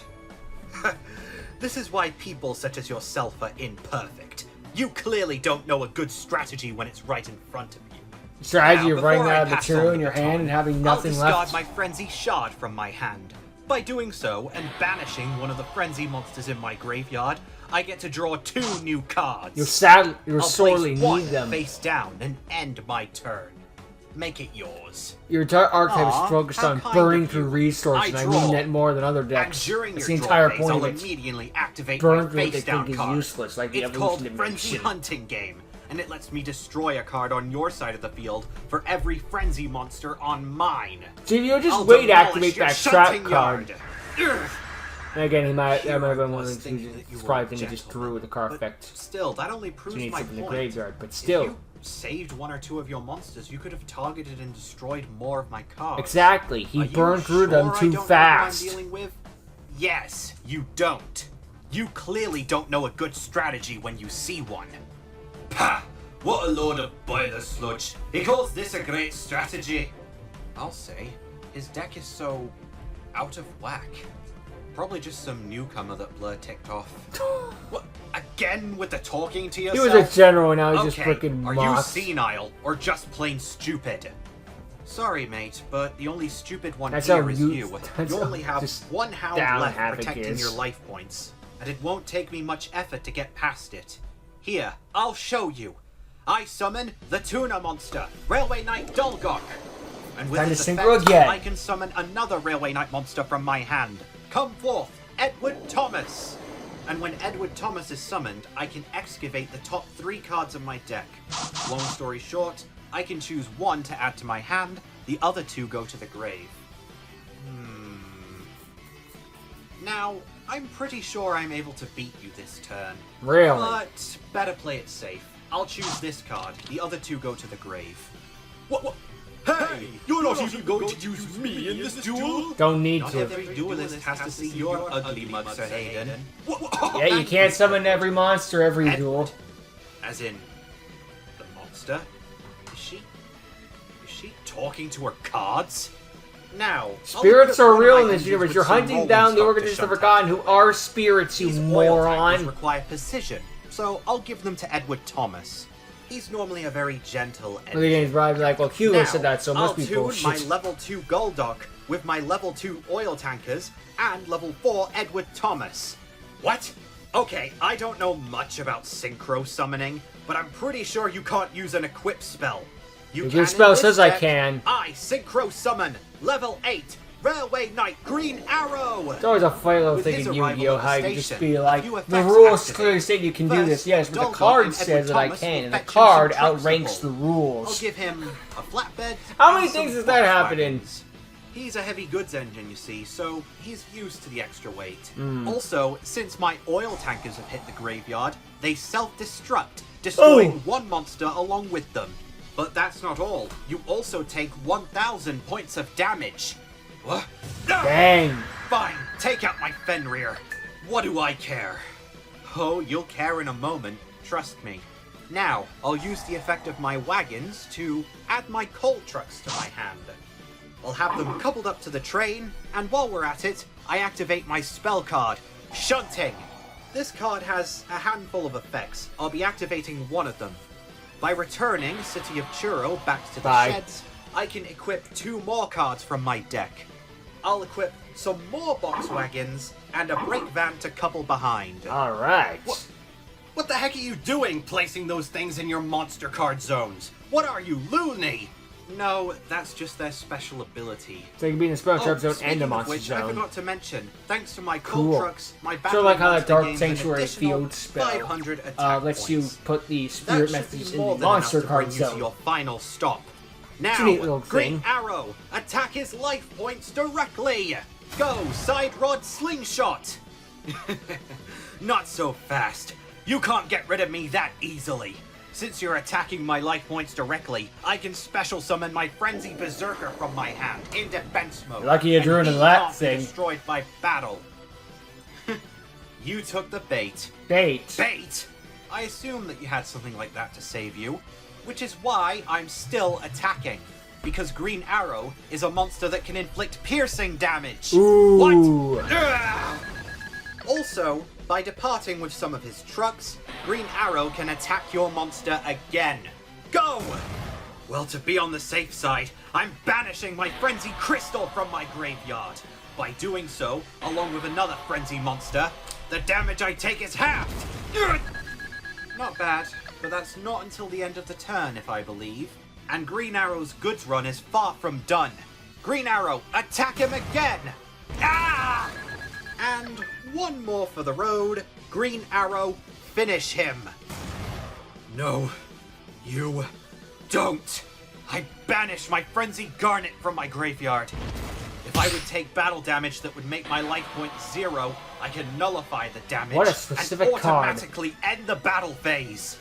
This is why people such as yourself are imperfect. You clearly don't know a good strategy when it's right in front of you. Strategy Now, of running before I out of pass material on in the your baton, hand and having nothing I'll discard left. my Frenzy Shard from my hand. By doing so, and banishing one of the Frenzy monsters in my graveyard, I get to draw 2 new cards. You'll I'll sorely place one need them. face down and end my turn. Make it yours. Your entire archetype Aw, is focused how on kind burning of through you. resources, and I draw. mean that more than other And decks. during That's your the draw entire phase, point I'll of it. immediately activate Burn my through what they face down think is card. useless, like the It's called evolution Frenzy dimension. Hunting Game, and it lets me destroy a card on your side of the field for every Frenzy monster on mine. See, if you just I'll wait to demolish activate your that trap shunting card. yard. Ugh. And again, that might have been one of was the thinking things that you he's were probably a thinking he just gentleman, drew with the car but effect. Still, that only So proves he needs my something in the point. graveyard, but If still. you saved 1 or 2 of your monsters, you could have targeted and destroyed more of my cards. Exactly, he Are you burned through them sure I too don't know who fast. I'm dealing with? Yes, you don't. You clearly don't know a good strategy when you see one. Pah! What a load of boiler sludge. He calls this a great strategy. I'll say, his deck is so out of whack. Probably just some newcomer that Blur ticked off. What? Again with the talking to He yourself? was a general, now he's just Okay, freaking are mocked. you senile or just plain stupid? Sorry, mate, but the only stupid one That's here how is you- you. that's You how only have just one hound down left Havoc protecting is. your life points, and it won't take me much effort to get past it. Here, I'll show you. I summon the Tuna Monster, Railway Knight Dolgok. And with Time to his synchro effect, again. I can summon another Railway Knight monster from my hand. Come forth, Edward Thomas! And when Edward Thomas is summoned, I can excavate the top 3 cards of my deck. Long story short, I can choose one to add to my hand, the other 2 go to the grave. Now, I'm pretty sure I'm able to beat you this turn. Really? But better play it safe. I'll choose this card, the other 2 go to the grave. What? Hey, you're not even going to use me in this duel? Don't need Not to. every duelist has to see your ugly mug, Sir Hayden. Yeah, you can't summon every monster every Edward. duel. As in, the monster? Is she talking to her cards? Now, Spirits I'll are equip real one in of my this engines universe. with You're some hunting rolling down the stock to organists of shunt Forgotten out. who are spirits, you These oil tankers moron. require precision, so I'll give them to Edward Thomas. He's normally a very gentle Well, the engine. game's probably like, well, Hugo Now, said that, so it I'll must be tune my bullshit. level 2 Goldock with my level 2 oil tankers and level 4 Edward Thomas. What? Okay, I don't know much about synchro summoning, but I'm pretty sure you can't use an equip spell. You Your can in spell this says I deck. can. I synchro summon level 8 Railway Knight Green Arrow. It's always a funny little With thing his in arrival Yu-Gi-Oh! at the How you can just station, be a like, few the effects rules activate. clearly state you can do First, this, yes, but the Dolgok card and says Edward that I Thomas can, will and the fetch him some card trucks to outranks pull. the I'll rules. give him a flatbed. How and many some things is that box happening? wagons. He's a heavy goods engine, you see, so he's used to the extra weight. Hmm. Also, since my oil tankers have hit the graveyard, they self-destruct, destroying Oh. one monster along with them. But that's not all. You also take 1,000 points of damage. What? No! Dang. Fine, take out my Fenrir. What do I care? Oh, you'll care in a moment, trust me. Now, I'll use the effect of my wagons to add my coal trucks to my hand. I'll have them coupled up to the train, and while we're at it, I activate my spell card, Shunting. This card has a handful of effects. I'll be activating one of them. By returning City of Churro back to the Bye. sheds, I can equip 2 more cards from my deck. I'll equip some more box wagons and a brake van to couple behind. Alright. What the heck are you doing placing those things in your monster card zones? What are you, loony? No, that's just their special ability. So you can be in the spell trap zone speaking and the of monster which, I zone. forgot to mention, thanks to my coal Cool. trucks, my Sort battle of like how that monster Dark gains an Sanctuary additional field spell 500 attack lets you points. put the That spirit should message be in more the than enough monster to card bring you to zone. your final stop. a neat little Now, Green thing. Arrow, attack his life points directly. Go, Side Rod Slingshot. Not so fast. You can't get rid of me that easily. Since you're attacking my life points directly, I can special summon my Frenzy Berserker from my hand in defense mode. Lucky you and drew he into that can't be thing. destroyed by battle. You took the bait. Bait. Bait? I assume that you had something like that to save you, which is why I'm still attacking. Because Green Arrow is a monster that can inflict piercing damage. Ooh. What? Ugh. Also, by departing with some of his trucks, Green Arrow can attack your monster again. Go! Well, to be on the safe side, I'm banishing my Frenzy Crystal from my graveyard. By doing so, along with another Frenzy monster, the damage I take is halved. Ugh. Not bad, but that's not until the end of the turn, if I believe. And Green Arrow's goods run is far from done. Green Arrow, attack him again! Ah! And one more for the road. Green Arrow, finish him. No, you don't. I banish my Frenzy Garnet from my graveyard. If I would take battle damage that would make my life point 0, I can nullify the damage What a specific and card. automatically end the battle phase.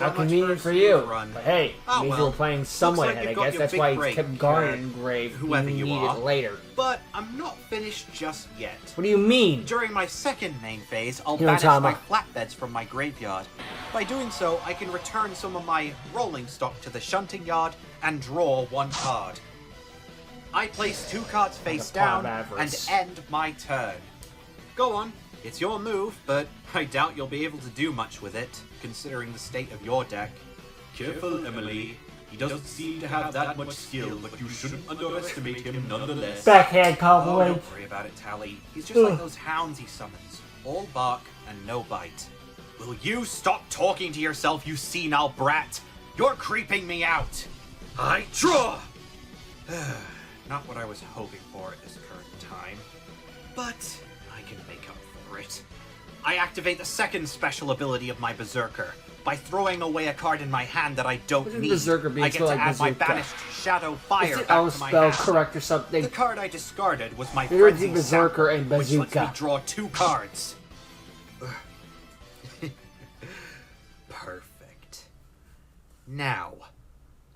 So How much convenient a for you. run. But hey, Ah, it means well. you were playing somewhat Looks like ahead, I you've got guess. your That's big why you break, kept guarding engraved. whoever you you need are. it later. But I'm not finished just yet. What do you mean? During my second main phase, I'll You know what banish I'm my talking flatbeds from my graveyard. By doing so, I can return some of my rolling stock to the shunting yard and draw one card. I place 2 cards face down and end my turn. Go on, it's your move, but I doubt you'll be able to do much with it, considering the state of your deck. Careful, Emily. He doesn't seem to have that much skill, but you shouldn't underestimate him nonetheless. Backhand Oh, compliment. don't worry about it, Tally. He's just like those hounds he summons. All bark and no bite. Will you stop talking to yourself, you senile brat? You're creeping me out. I draw! Not what I was hoping for at this current time. But I can make up for it. I activate the second special ability of my Berserker. By throwing away a card in my hand that I don't Isn't need, Berserker being I get to spelled like add my bazooka? banished Shadow Fire Is it back all to my spelled hand. correct or something? The card I discarded was my There's Frenzy Berserker Sapper, and which lets me Bazooka. draw 2 cards. Perfect. Now,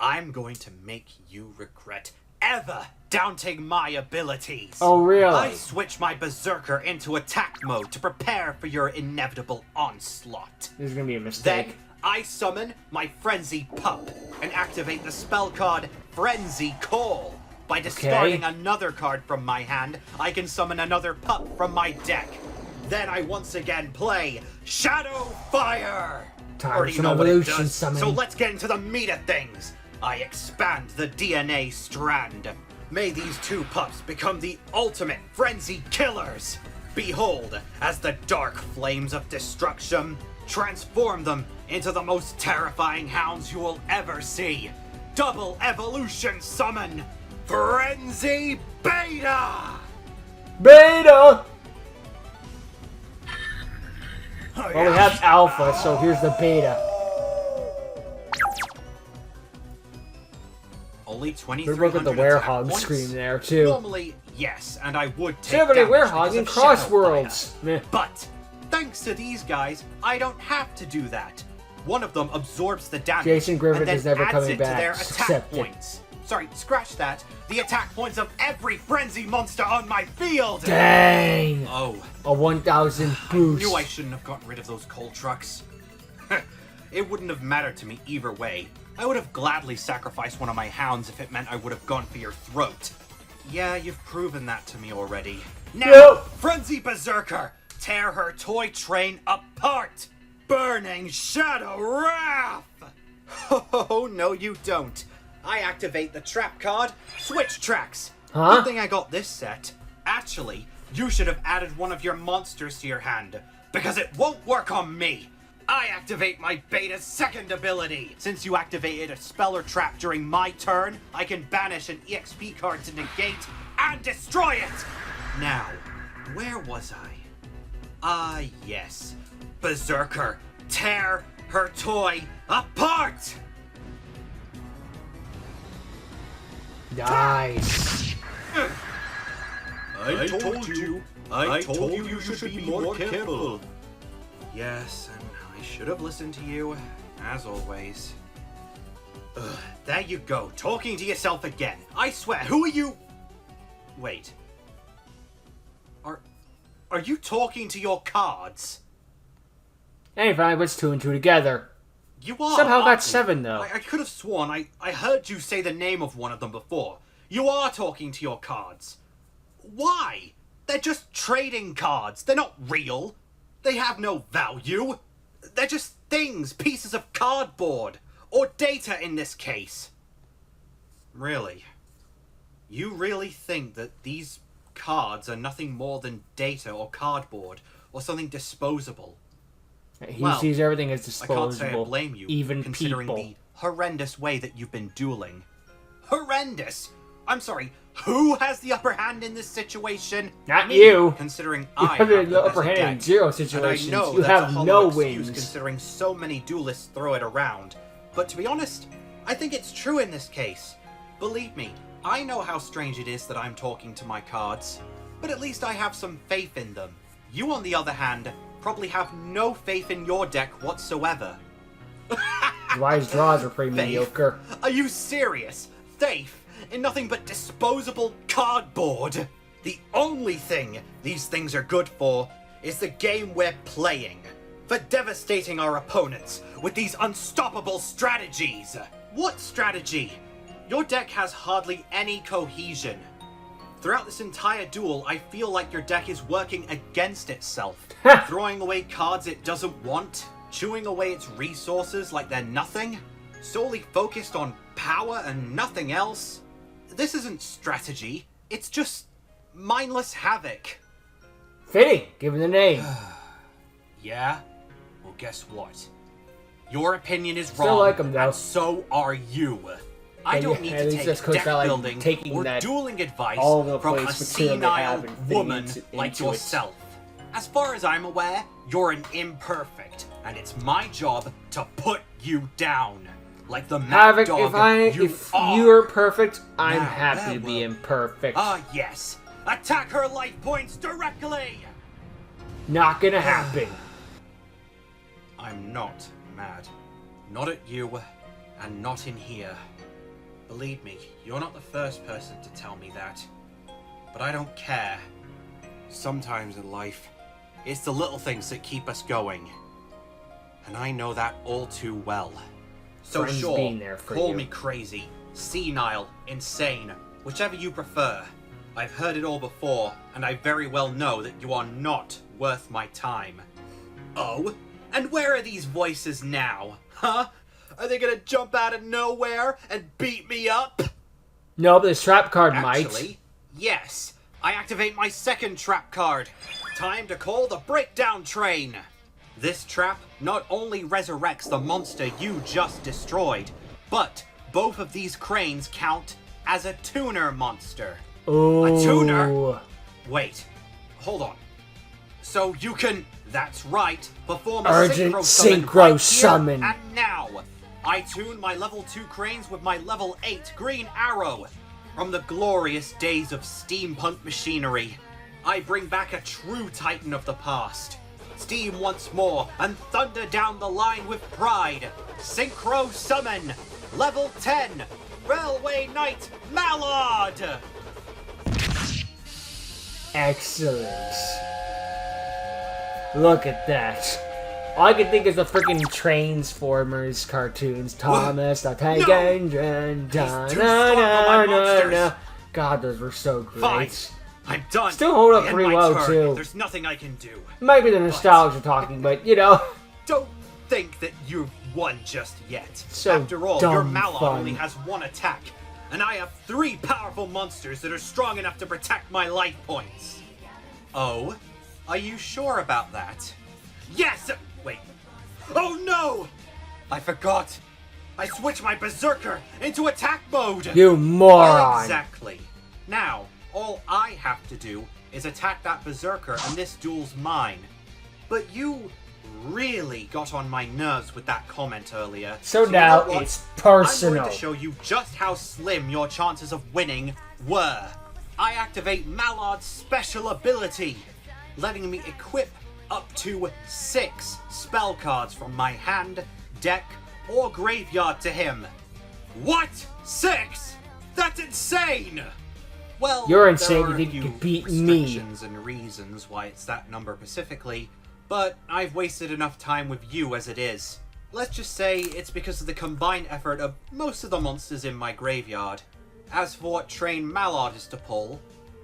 I'm going to make you regret ever doubting my abilities. Oh, really? I switch my Berserker into attack mode to prepare for your inevitable onslaught. This is gonna be a Then, mistake. I summon my Frenzy Pup and activate the spell card Frenzy Call. By discarding another card from my hand, I can summon another pup from my deck. Then I once again play Shadow Fire! Already Some know what it evolution does, summon. so let's get into the meat of things. I expand the DNA strand. May these 2 pups become the ultimate frenzy killers. Behold, as the dark flames of destruction transform them into the most terrifying hounds you will ever see. Double evolution summon, Frenzy Beta! Beta! Well, we have Alpha, so here's the Beta. Only 2300 Good look at the attack werehog points. screen there, too. Normally, yes, and I would take Somebody damage werehog because in of Shadow Crossworlds. Fire. Meh. But thanks to these guys, I don't have to do that. One of them absorbs the damage Jason Griffith and then is never adds coming it back. to their attack Accept it. points. Sorry, scratch that. The attack points of every frenzy monster on my field. Dang! Oh, A 1000 I boost. knew I shouldn't have gotten rid of those coal trucks. It wouldn't have mattered to me either way. I would have gladly sacrificed one of my hounds if it meant I would have gone for your throat. Yeah, you've proven that to me already. Now, Yep. Frenzy Berserker! Tear her toy train apart! Burning Shadow Wrath! Oh, no you don't. I activate the trap card, Switch Tracks. Huh? Good thing I got this set. Actually, you should have added one of your monsters to your hand, because it won't work on me. I activate my Beta's second ability. Since you activated a spell or trap during my turn, I can banish an EXP card to negate and destroy it. Now, where was I? Ah, yes. Berserker, tear her toy apart! Nice. I told you. I told you you should be more careful. Yes, and I should have listened to you, as always. Ugh, there you go, talking to yourself again. I swear, who are you? Wait. Are you talking to your cards? Hey, fine, what's 2 and 2 together? You are. Somehow got aren't you? 7, though. I could have sworn I heard you say the name of one of them before. You are talking to your cards. Why? They're just trading cards. They're not real. They have no value. They're just things, pieces of cardboard. Or data in this case. Really? You really think that these cards are nothing more than data or cardboard or something disposable? He Well, sees everything as I disposable. can't say I blame you, even considering people. the horrendous way that you've been dueling. Horrendous? I'm sorry, who has the upper hand in this situation? Not Me, you. Considering You I have have the upper better hand in deck. 0 And situations. I know You that's have a hollow no excuse wins. considering so many duelists throw it around. But to be honest, I think it's true in this case. Believe me, I know how strange it is that I'm talking to my cards, but at least I have some faith in them. You, on the other hand, probably have no faith in your deck whatsoever. Wise draws are pretty Faith? mediocre. Are you serious? Faith in nothing but disposable cardboard? The only thing these things are good for is the game we're playing. For devastating our opponents with these unstoppable strategies. What strategy? Your deck has hardly any cohesion. Throughout this entire duel, I feel like your deck is working against itself. Throwing away cards it doesn't want, chewing away its resources like they're nothing, solely focused on power and nothing else. This isn't strategy, it's just mindless havoc. Fitting, given the name. Yeah? Well, guess what? Your opinion is Still wrong, like 'em, though. and so are you. I don't need at to least take that's 'cause deck I like building taking or that dueling advice all over the from a place material they senile have and fitting woman like into it. yourself. As far as I'm aware, you're an imperfect, and it's my job to put you down. Like the mad Havoc, dog if are. you're perfect, I'm Now, happy to that be will- imperfect. Ah, yes. Attack her life points directly! Not gonna happen. I'm not mad. Not at you, and not in here. Believe me, you're not the first person to tell me that. But I don't care. Sometimes in life, it's the little things that keep us going. And I know that all too well. So Friends sure, being there for call you. me crazy, senile, insane, whichever you prefer. I've heard it all before, and I very well know that you are not worth my time. Oh? And where are these voices now? Huh? Are they gonna jump out of nowhere and beat me up? No, but this trap card might. Actually, yes. I activate my second trap card. Time to call the breakdown train. This trap not only resurrects the monster you just destroyed, but both of these cranes count as a tuner monster. Ooh. A tuner? Wait, hold on. So you can, that's right, perform a Urgent synchro synchro summon. summon. Right here and now, I tune my level 2 cranes with my level 8 green arrow. From the glorious days of steampunk machinery, I bring back a true titan of the past. Steam once more and thunder down the line with pride. Synchro summon, level 10, Railway Knight Mallard. Excellent. Look at that. All I can think is the freaking Transformers cartoons. Thomas the Tank No! Engine. He's too strong for my monsters. God, those were so great. Fine, I'm done. Still hold up I end pretty my well, turn. too. There's nothing I can do. Might be the nostalgia talking, but you know. Don't think that you've won just yet. So After all, your dumb Mallard fun. only has one attack, and I have 3 powerful monsters that are strong enough to protect my life points. Oh? Are you sure about that? Yes! Wait. Oh no! I forgot. I switched my Berserker into attack mode! You moron. Exactly. Now, all I have to do is attack that Berserker and this duel's mine. But you really got on my nerves with that comment earlier. So you now know what? it's I'm personal. going to show you just how slim your chances of winning were. I activate Mallard's special ability, letting me equip up to 6 spell cards from my hand, deck, or graveyard to him. What? 6? That's insane! Well, You're insane. there are You a think you few could beat me. restrictions and reasons why it's that number specifically, but I've wasted enough time with you as it is. Let's just say it's because of the combined effort of most of the monsters in my graveyard. As for what train Mallard is to pull,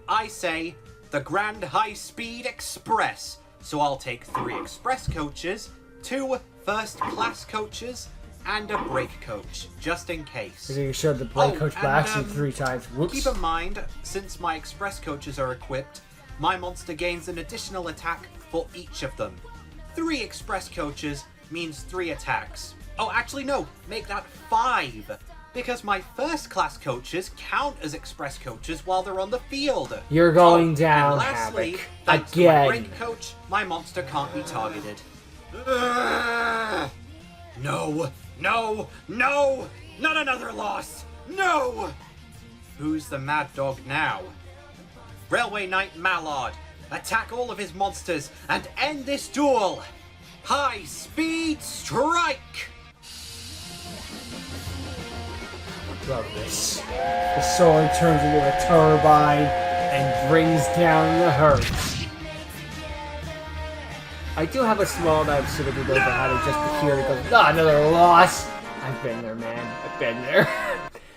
I say the Grand High Speed Express. So I'll take 3 express coaches, 2 first class coaches, and a brake coach, just in case. So you showed the play coach and, by accident 3 times. Whoops. Keep in mind, since my express coaches are equipped, my monster gains an additional attack for each of them. 3 express coaches means 3 attacks. Oh, actually no, make that 5. Because my first class coaches count as express coaches while they're on the field. You're going Oh, down, and lastly, Havoc. thanks to my Again. brake coach, my monster can't be targeted. No, no, no! Not another loss! No! Who's the mad dog now? Railway Knight Mallard, attack all of his monsters and end this duel! High speed strike! of this. The sword turns into a turbine and brings down the hurts. I do have a small amount of sympathy though for having just to hear it go, another loss! I've been there, man. I've been there.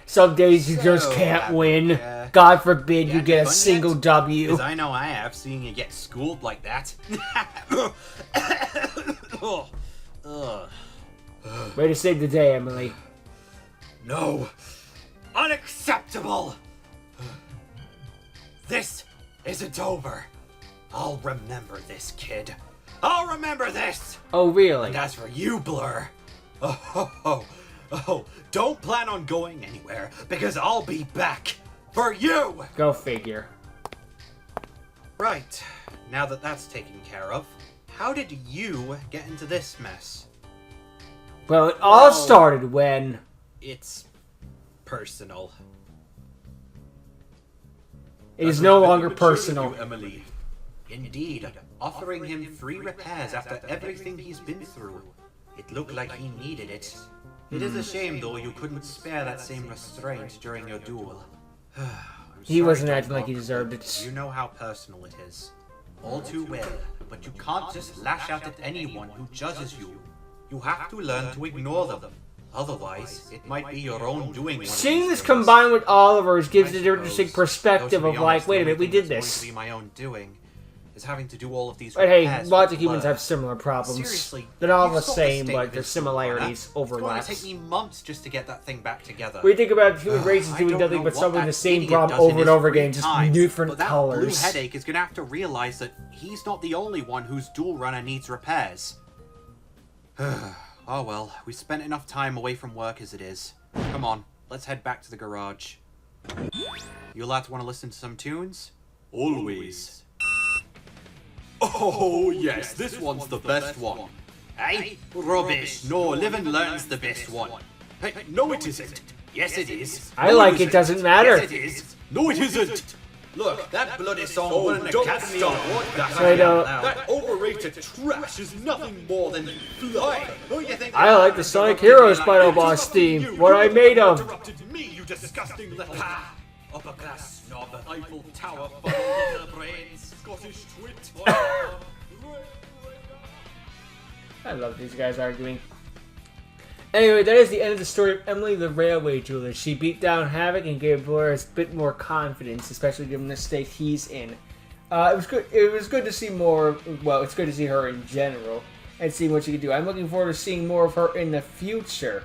Some days you just can't win. God forbid you get a single W. Because I know I have, seeing you get schooled like that. Way to save the day, Emily. No. Unacceptable! This isn't over. I'll remember this, kid. I'll remember this! Oh, really? And as for you, Blur, don't plan on going anywhere, because I'll be back for you! Go figure. Right, now that that's taken care of, how did you get into this mess? Well, it all started when... It's personal. It is no longer personal. You, Emily. Indeed, offering him free repairs after everything he's been through. It looked like he needed it. It is a shame, though, you couldn't spare that same restraint during your duel. He wasn't acting like he deserved it. You know how personal it is. All too well, but you can't just lash out at anyone who judges you. You have to learn to ignore them. Otherwise, it might be your own doing. Seeing this combined with Oliver's gives it an interesting perspective of like, wait a minute, we did this. Going to be my own doing. Is having to do all of these But hey, repairs lots with of humans Blur. have similar problems. Seriously, They're not all you the saw same, state but of their his similarities It's going overlap. to take me months just to get that thing back together. We think about human races I doing don't nothing know but what solving that the same idiot problem does in over and his over free again, just time, different but that colors. blue headache is going to have to realize that he's not the only one whose dual runner needs repairs. Oh well, we've spent enough time away from work as it is. Come on, let's head back to the garage. You lads want to listen to some tunes? Always. Oh, yes, this one's the best one. Hey? Rubbish. No, Live and Learn's the best one. Hey, no, it isn't. Yes, it is. I like it, doesn't matter. Yes, it is. No, it isn't. Look, that bloody song Oh, wouldn't have don't kept me stop. on board. I know. That overrated trash is nothing more than fluff. Who you think I like the Sonic Heroes Final Boss theme. What I made of. Interrupted me, you disgusting little upper class snob? Eiffel Tower full of brains, Scottish twit. I love these guys arguing. Anyway, that is the end of the story of Emily the Railway Duelist. She beat down Havoc and gave Blur a bit more confidence, especially given the state he's in. It was good. It was good to see more. Well, it's good to see her in general and seeing what she can do. I'm looking forward to seeing more of her in the future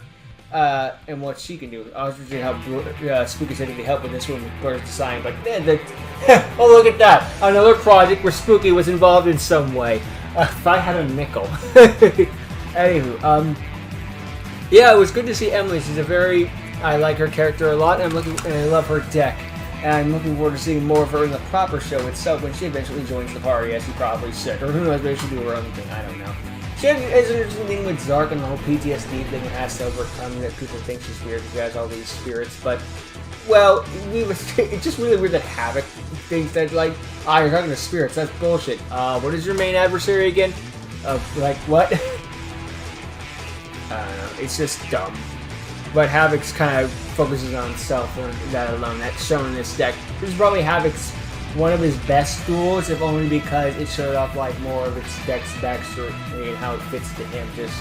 and what she can do. I was really help Spooky said he could help with this one with Blur's design, but oh look at that! Another project where Spooky was involved in some way. If I had a nickel. Anywho, yeah, it was good to see Emily. She's I like her character a lot, and I love her deck. And I'm looking forward to seeing more of her in the proper show itself when she eventually joins the party, as she probably should. Or who knows, maybe she'll do her own thing, I don't know. She has an interesting thing with Zark and the whole PTSD thing it has to overcome that people think she's weird because she has all these spirits, but, well, it's just really weird that Havoc thinks that, like, you're talking to spirits, that's bullshit. What is your main adversary again? Like, what? I don't know, it's just dumb. But Havoc's kind of focuses on himself and that alone. That's shown in this deck. This is probably Havoc's one of his best duels, if only because it showed off like more of its deck's backstory and how it fits to him. Just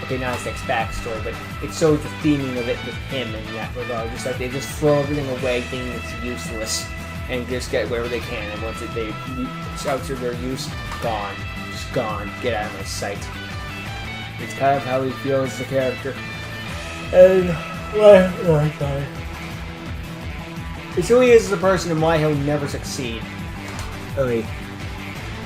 okay, not his deck's backstory, but it shows the theming of it with him in that regard. Just like they just throw everything away, thinking it's useless, and just get wherever they can. And once they out to their use, gone, just gone. Get out of my sight. It's kind of how he feels as a character. And it's who he is as a person and why he'll never succeed. Okay.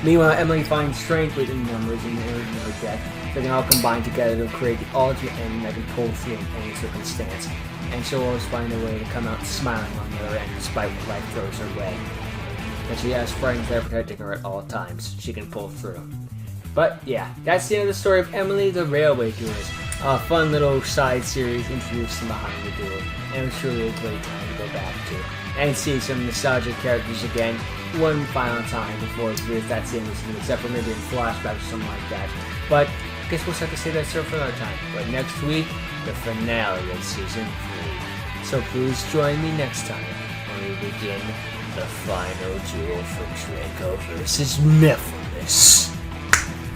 Meanwhile, Emily finds strength within numbers in her deck. They can all combine together to create the ultimate ending that can pull through in any circumstance. And she'll always find a way to come out smiling on the other end despite what life throws her way. And she has friends there protecting her at all times. She can pull through. But yeah, that's the end of the story of Emily the Railway Duelist. A fun little side series introducing behind the duel, and it was truly a great time to go back to and see some nostalgic characters again one final time before that's the end of the season, except for maybe in flashbacks or something like that. But I guess we'll have to say that for another time. But next week, the finale of season 3. So please join me next time when we begin the final duel for Draco versus Nephilus.